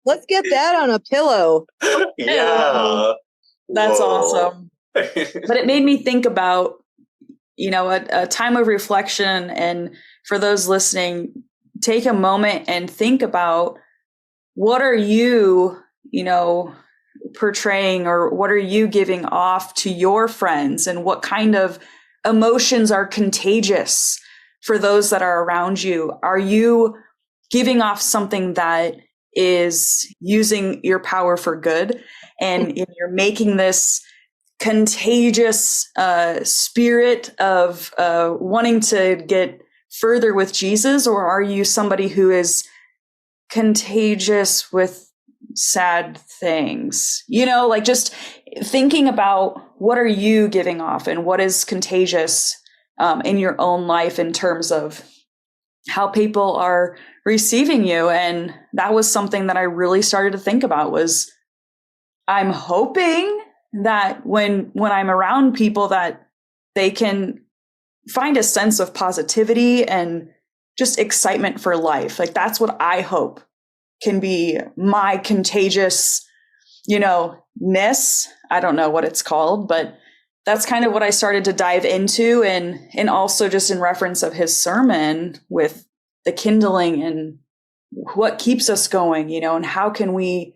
Let's get that on a pillow. Yeah. That's Whoa. awesome. But it made me think about, a time of reflection. And for those listening, take a moment and think about, what are you, portraying, or what are you giving off to your friends, and what kind of emotions are contagious for those that are around you? Are you giving off something that is using your power for good, and you're making this contagious spirit of wanting to get further with Jesus? Or are you somebody who is contagious with sad things? Just thinking about, what are you giving off, and what is contagious in your own life in terms of how people are receiving you. And that was something that I really started to think about. Was I'm hoping that when I'm around people, that they can find a sense of positivity and just excitement for life. Like, that's what I hope can be my contagious, ness. I don't know what it's called, but that's kind of what I started to dive into. And also just in reference of his sermon with the kindling and what keeps us going, and how can we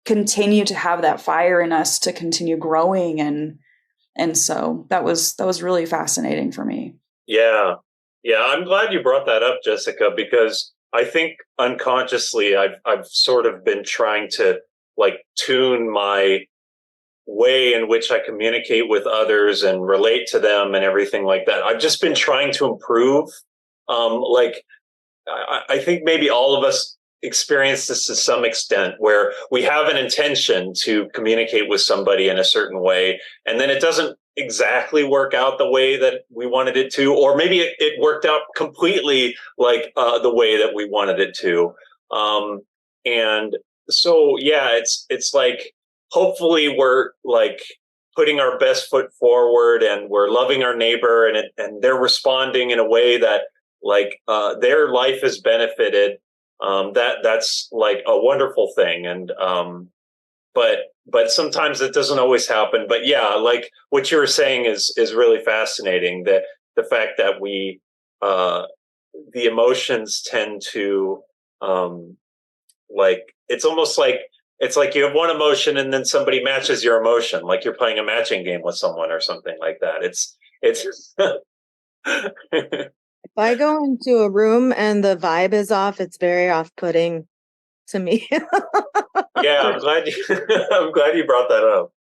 continue to have that fire in us to continue growing. And so that was really fascinating for me. Yeah. Yeah. I'm glad you brought that up, Jessica, because I think unconsciously I've sort of been trying to tune my way in which I communicate with others and relate to them and everything like that. I've just been trying to improve. I think maybe all of us experience this to some extent, where we have an intention to communicate with somebody in a certain way, and then it doesn't exactly work out the way that we wanted it to, or maybe it worked out completely the way that we wanted it to. And so, yeah, it's like, hopefully we're putting our best foot forward, and we're loving our neighbor, and they're responding in a way that their life is benefited. That's a wonderful thing. And, but sometimes it doesn't always happen. But yeah, what you were saying is really fascinating, that the fact that we, the emotions tend to, it's almost it's like you have one emotion and then somebody matches your emotion, like you're playing a matching game with someone or something like that. It's If I go into a room and the vibe is off, it's very off-putting to me. Yeah, I'm glad you brought that up.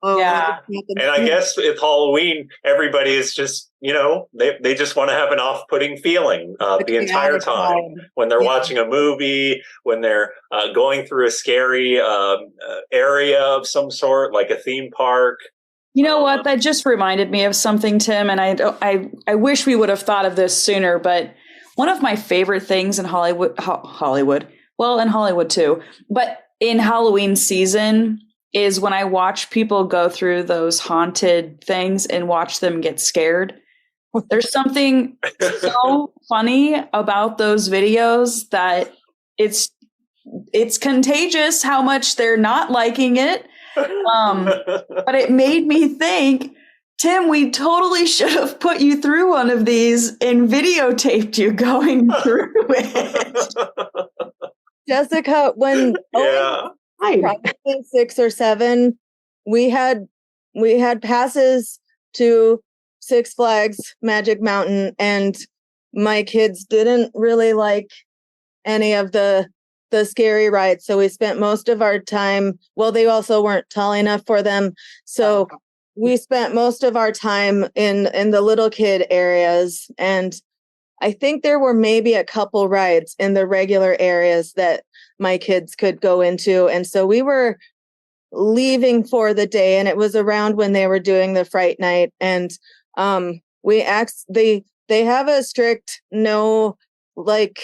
Oh, Yeah. And I guess with Halloween, everybody is just, they just want to have an off-putting feeling the entire time, when they're watching a movie, when they're going through a scary area of some sort, like a theme park. You know what? That just reminded me of something, Tim, and I wish we would have thought of this sooner, but one of my favorite things in Hollywood, well, in Hollywood too, but in Halloween season, is when I watch people go through those haunted things and watch them get scared. There's something so funny about those videos that it's contagious how much they're not liking it. But it made me think, Tim, we totally should have put you through one of these and videotaped you going through it. Jessica, when probably 6 or 7, we had passes to Six Flags Magic Mountain, and my kids didn't really like any of the scary rides, so we spent most of our time, well, they also weren't tall enough for them, so we spent most of our time in the little kid areas. And I think there were maybe a couple rides in the regular areas that my kids could go into. And so we were leaving for the day, and it was around when they were doing the fright night. And we asked, they have a strict no, like,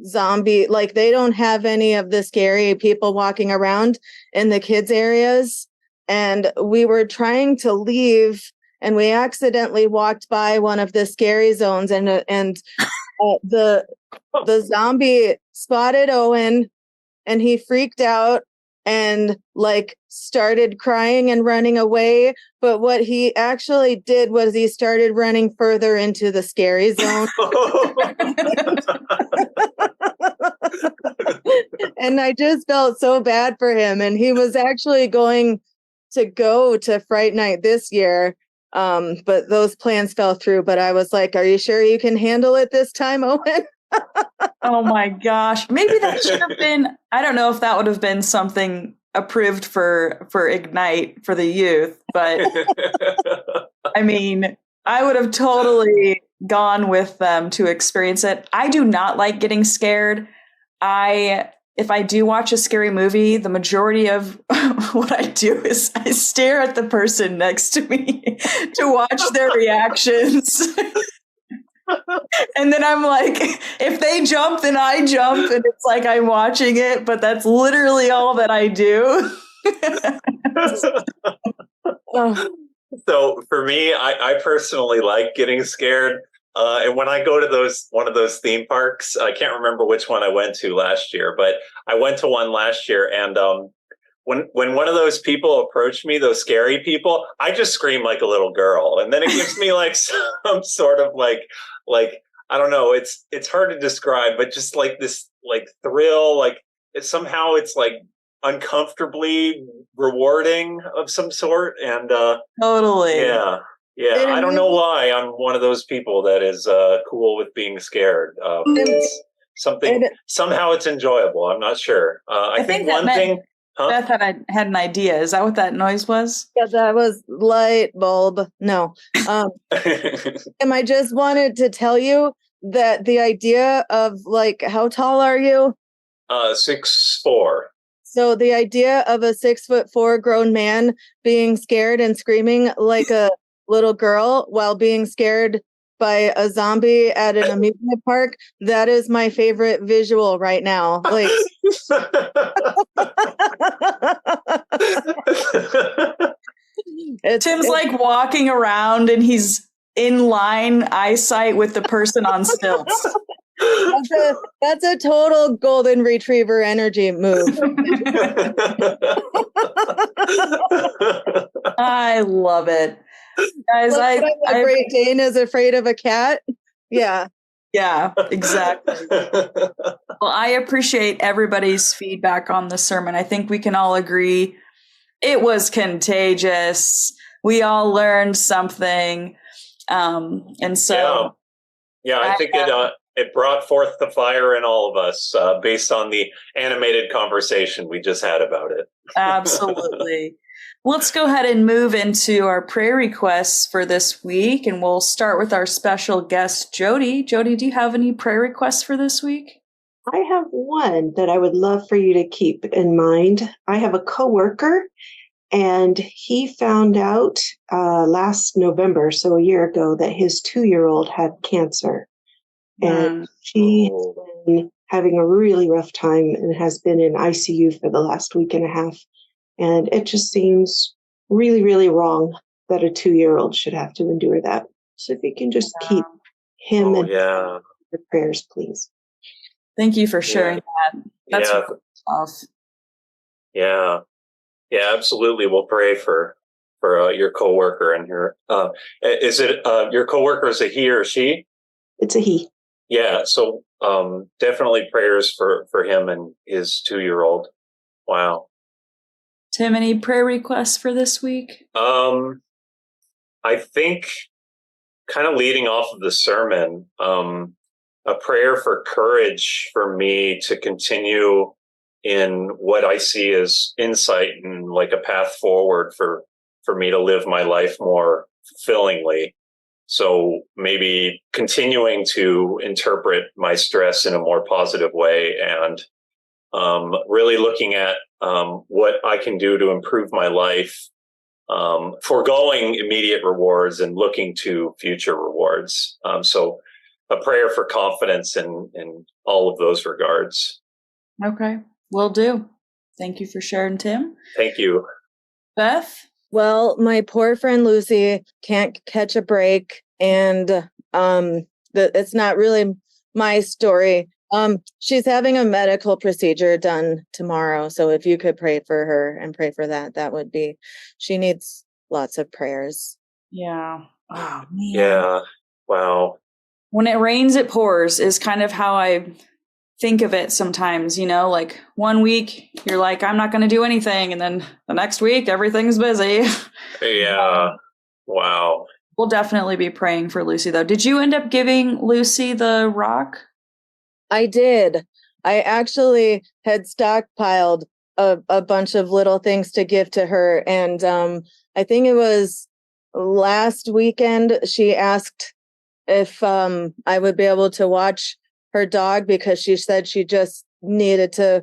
zombie, like they don't have any of the scary people walking around in the kids areas. And we were trying to leave, and we accidentally walked by one of the scary zones, and the zombie spotted Owen, and he freaked out and like started crying and running away. But what he actually did was he started running further into the scary zone. And I just felt so bad for him. And he was actually going to go to Fright Night this year. But those plans fell through. But I was like, are you sure you can handle it this time, Owen? Oh my gosh. Maybe that should have been, I don't know if that would have been something approved for Ignite for the youth, but I mean, I would have totally gone with them to experience it. I do not like getting scared. If I do watch a scary movie, the majority of what I do is I stare at the person next to me to watch their reactions. And then I'm like, if they jump, then I jump, and it's like I'm watching it, but that's literally all that I do. So for me, I personally like getting scared. And when I go to one of those theme parks, I can't remember which one I went to last year, but I went to one last year, and when one of those people approached me, those scary people, I just scream like a little girl, and then it gives me like some sort of like I don't know, it's hard to describe, but just like this like thrill, like somehow it's like uncomfortably rewarding of some sort, and Totally. yeah. I don't know why I'm one of those people that is cool with being scared. It's something, somehow it's enjoyable. I'm not sure. I think one thing. Huh? Beth had an idea. Is that what that noise was? Yeah, that was light bulb. No. And I just wanted to tell you that the idea of like, how tall are you? 6'4". So the idea of a 6'4" grown man being scared and screaming like a little girl while being scared by a zombie at an amusement park, that is my favorite visual right now. Like Tim's like walking around and he's in line eyesight with the person on stilts. That's a total golden retriever energy move. I love it. Guys, a Great Dane is afraid of a cat. Yeah. Yeah, exactly. Well, I appreciate everybody's feedback on the sermon. I think we can all agree it was contagious. We all learned something. And so I think it brought forth the fire in all of us based on the animated conversation we just had about it. Absolutely. Let's go ahead and move into our prayer requests for this week, and we'll start with our special guest, Jody. Jody, do you have any prayer requests for this week? I have one that I would love for you to keep in mind. I have a coworker, and he found out last November, so a year ago, that his 2-year-old had cancer. And she has been having a really rough time and has been in ICU for the last week and a half. And it just seems really, really wrong that a 2-year-old should have to endure that. So if you can just keep him in your prayers, please. Thank you for sharing that. That's tough. Yeah, absolutely. We'll pray for your coworker and her. Is it your coworker? Is a he or she? It's a he. Yeah. So definitely prayers for him and his 2-year-old. Wow. Tim, any prayer requests for this week? I think kind of leading off of the sermon, a prayer for courage for me to continue in what I see as insight and like a path forward for me to live my life more fulfillingly. So maybe continuing to interpret my stress in a more positive way, and really looking at what I can do to improve my life, foregoing immediate rewards and looking to future rewards. So a prayer for confidence in all of those regards. Okay, will do. Thank you for sharing, Tim. Thank you. Beth? Well, my poor friend Lucy can't catch a break, and it's not really my story. She's having a medical procedure done tomorrow, so if you could pray for her and pray for that, that would be. She needs lots of prayers. Yeah. Oh, man. Yeah. Wow. When it rains, it pours is kind of how I think of it sometimes, like one week you're like, I'm not going to do anything. And then the next week, everything's busy. Yeah. Wow. We'll definitely be praying for Lucy, though. Did you end up giving Lucy the rock? I did. I actually had stockpiled a bunch of little things to give to her. And I think it was last weekend, she asked if I would be able to watch her dog, because she said she just needed to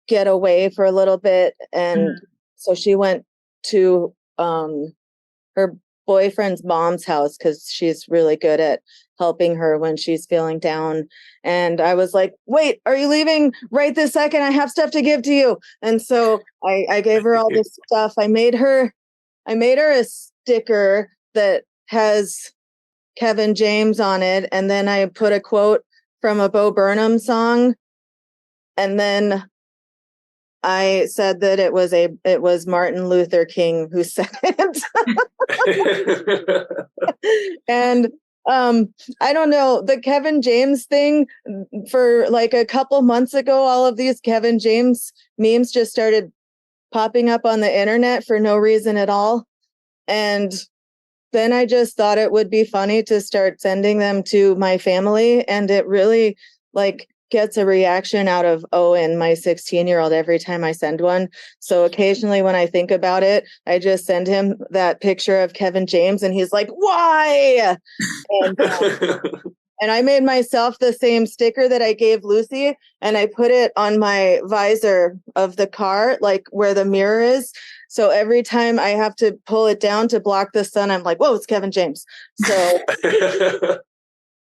get away for a little bit. And so she went to her boyfriend's mom's house, because she's really good at helping her when she's feeling down. And I was like, wait, are you leaving right this second? I have stuff to give to you. And so I gave her all this stuff. I made her a sticker that has Kevin James on it. And then I put a quote from a Bo Burnham song. And then I said that it was Martin Luther King who said it. And I don't know, the Kevin James thing, for like a couple months ago, all of these Kevin James memes just started popping up on the internet for no reason at all. And then I just thought it would be funny to start sending them to my family. And it really gets a reaction out of Owen, my 16-year-old, every time I send one. So occasionally when I think about it, I just send him that picture of Kevin James and he's like, why? And I made myself the same sticker that I gave Lucy, and I put it on my visor of the car, like where the mirror is. So every time I have to pull it down to block the sun, I'm like, whoa, it's Kevin James. So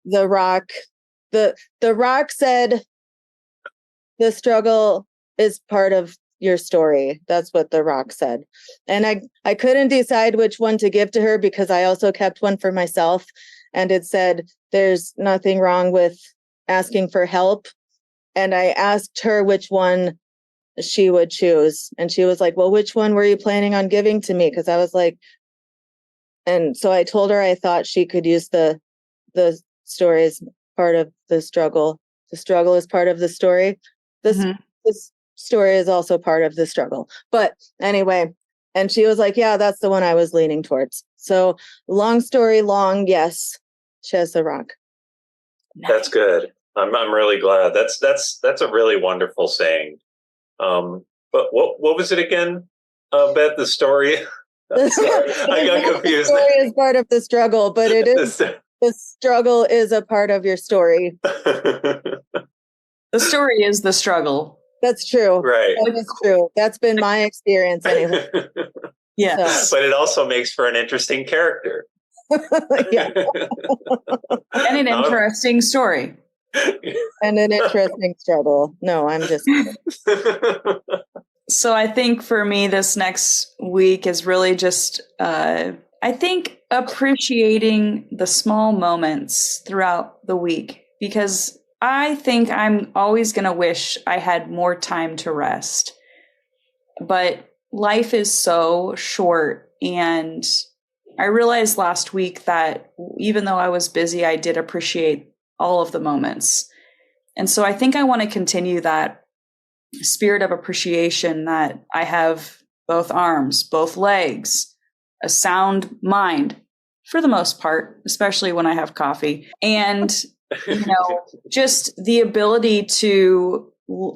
The Rock said, the struggle is part of your story. That's what The Rock said. And I couldn't decide which one to give to her, because I also kept one for myself. And it said, there's nothing wrong with asking for help. And I asked her which one she would choose. And she was like, well, which one were you planning on giving to me? Because I was like, and so I told her I thought she could use the story as part of the struggle. The struggle is part of the story. This story is also part of the struggle. But anyway, and she was like, yeah, that's the one I was leaning towards. So long story long, yes, she has The Rock. That's good. I'm really glad. That's a really wonderful saying. But what was it again, Beth? The story? Sorry, I got confused. The story is part of the struggle, but it is the struggle is a part of your story. The story is the struggle. That's true. Right. That is true. That's been my experience anyway. Yes. But it also makes for an interesting character. Yeah. And an interesting story. And an interesting struggle. No, I'm just kidding. So I think for me, this next week is really just, I think, appreciating the small moments throughout the week, because I think I'm always going to wish I had more time to rest. But life is so short. And I realized last week that even though I was busy, I did appreciate all of the moments. And so I think I want to continue that spirit of appreciation, that I have both arms, both legs, a sound mind for the most part, especially when I have coffee, and just the ability to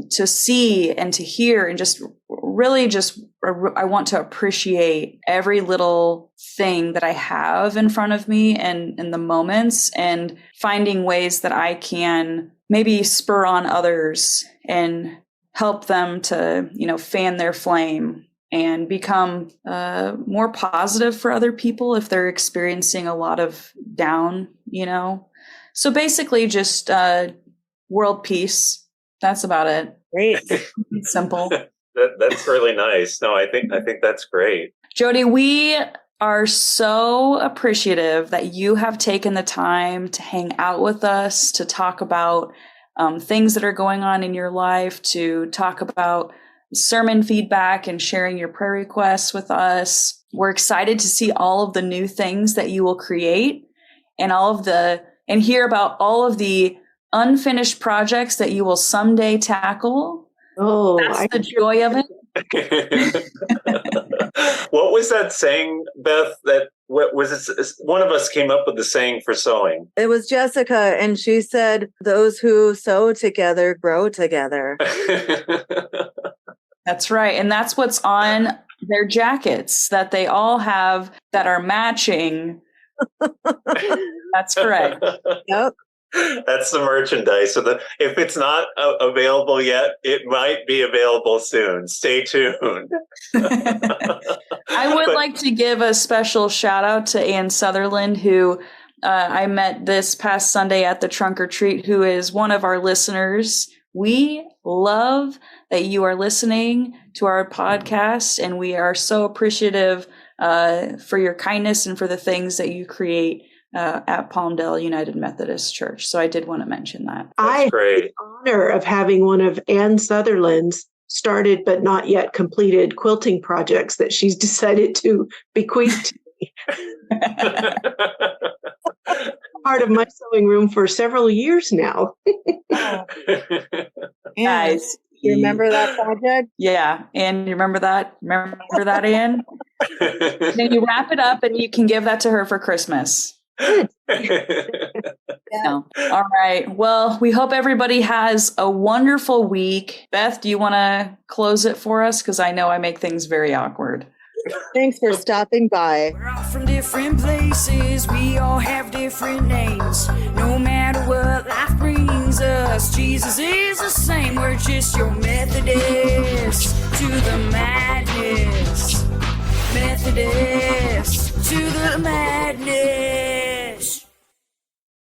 see and to hear and just really just I want to appreciate every little thing that I have in front of me and in the moments, and finding ways that I can maybe spur on others and help them to, fan their flame and become more positive for other people if they're experiencing a lot of down, So basically just world peace. That's about it. Great. It's simple. That's really nice. No, I think that's great. Jody, we are so appreciative that you have taken the time to hang out with us, to talk about things that are going on in your life, to talk about sermon feedback and sharing your prayer requests with us. We're excited to see all of the new things that you will create and and hear about all of the unfinished projects that you will someday tackle. Oh, that's the joy of it. What was that saying, Beth? What was it? One of us came up with the saying for sewing. It was Jessica, and she said, "Those who sew together grow together." That's right. And that's what's on their jackets that they all have that are matching. That's correct. Yep. That's the merchandise. So if it's not available yet, it might be available soon. Stay tuned. I would like to give a special shout out to Ann Sutherland, who I met this past Sunday at the Trunk or Treat, who is one of our listeners. We love that you are listening to our podcast, and we are so appreciative for your kindness and for the things that you create at Palmdale United Methodist Church. So I did want to mention that. That's great. I had the honor of having one of Ann Sutherland's started but not yet completed quilting projects that she's decided to bequeath to me. Part of my sewing room for several years now. Guys, you remember that project? Yeah. And you remember that? Remember that, Ann? Then you wrap it up and you can give that to her for Christmas. No. All right. Well, we hope everybody has a wonderful week. Beth, do you want to close it for us? Because I know I make things very awkward. Thanks for stopping by. We're all from different places, we all have different names. No matter what life brings us, Jesus is the same, we're just your Methodist.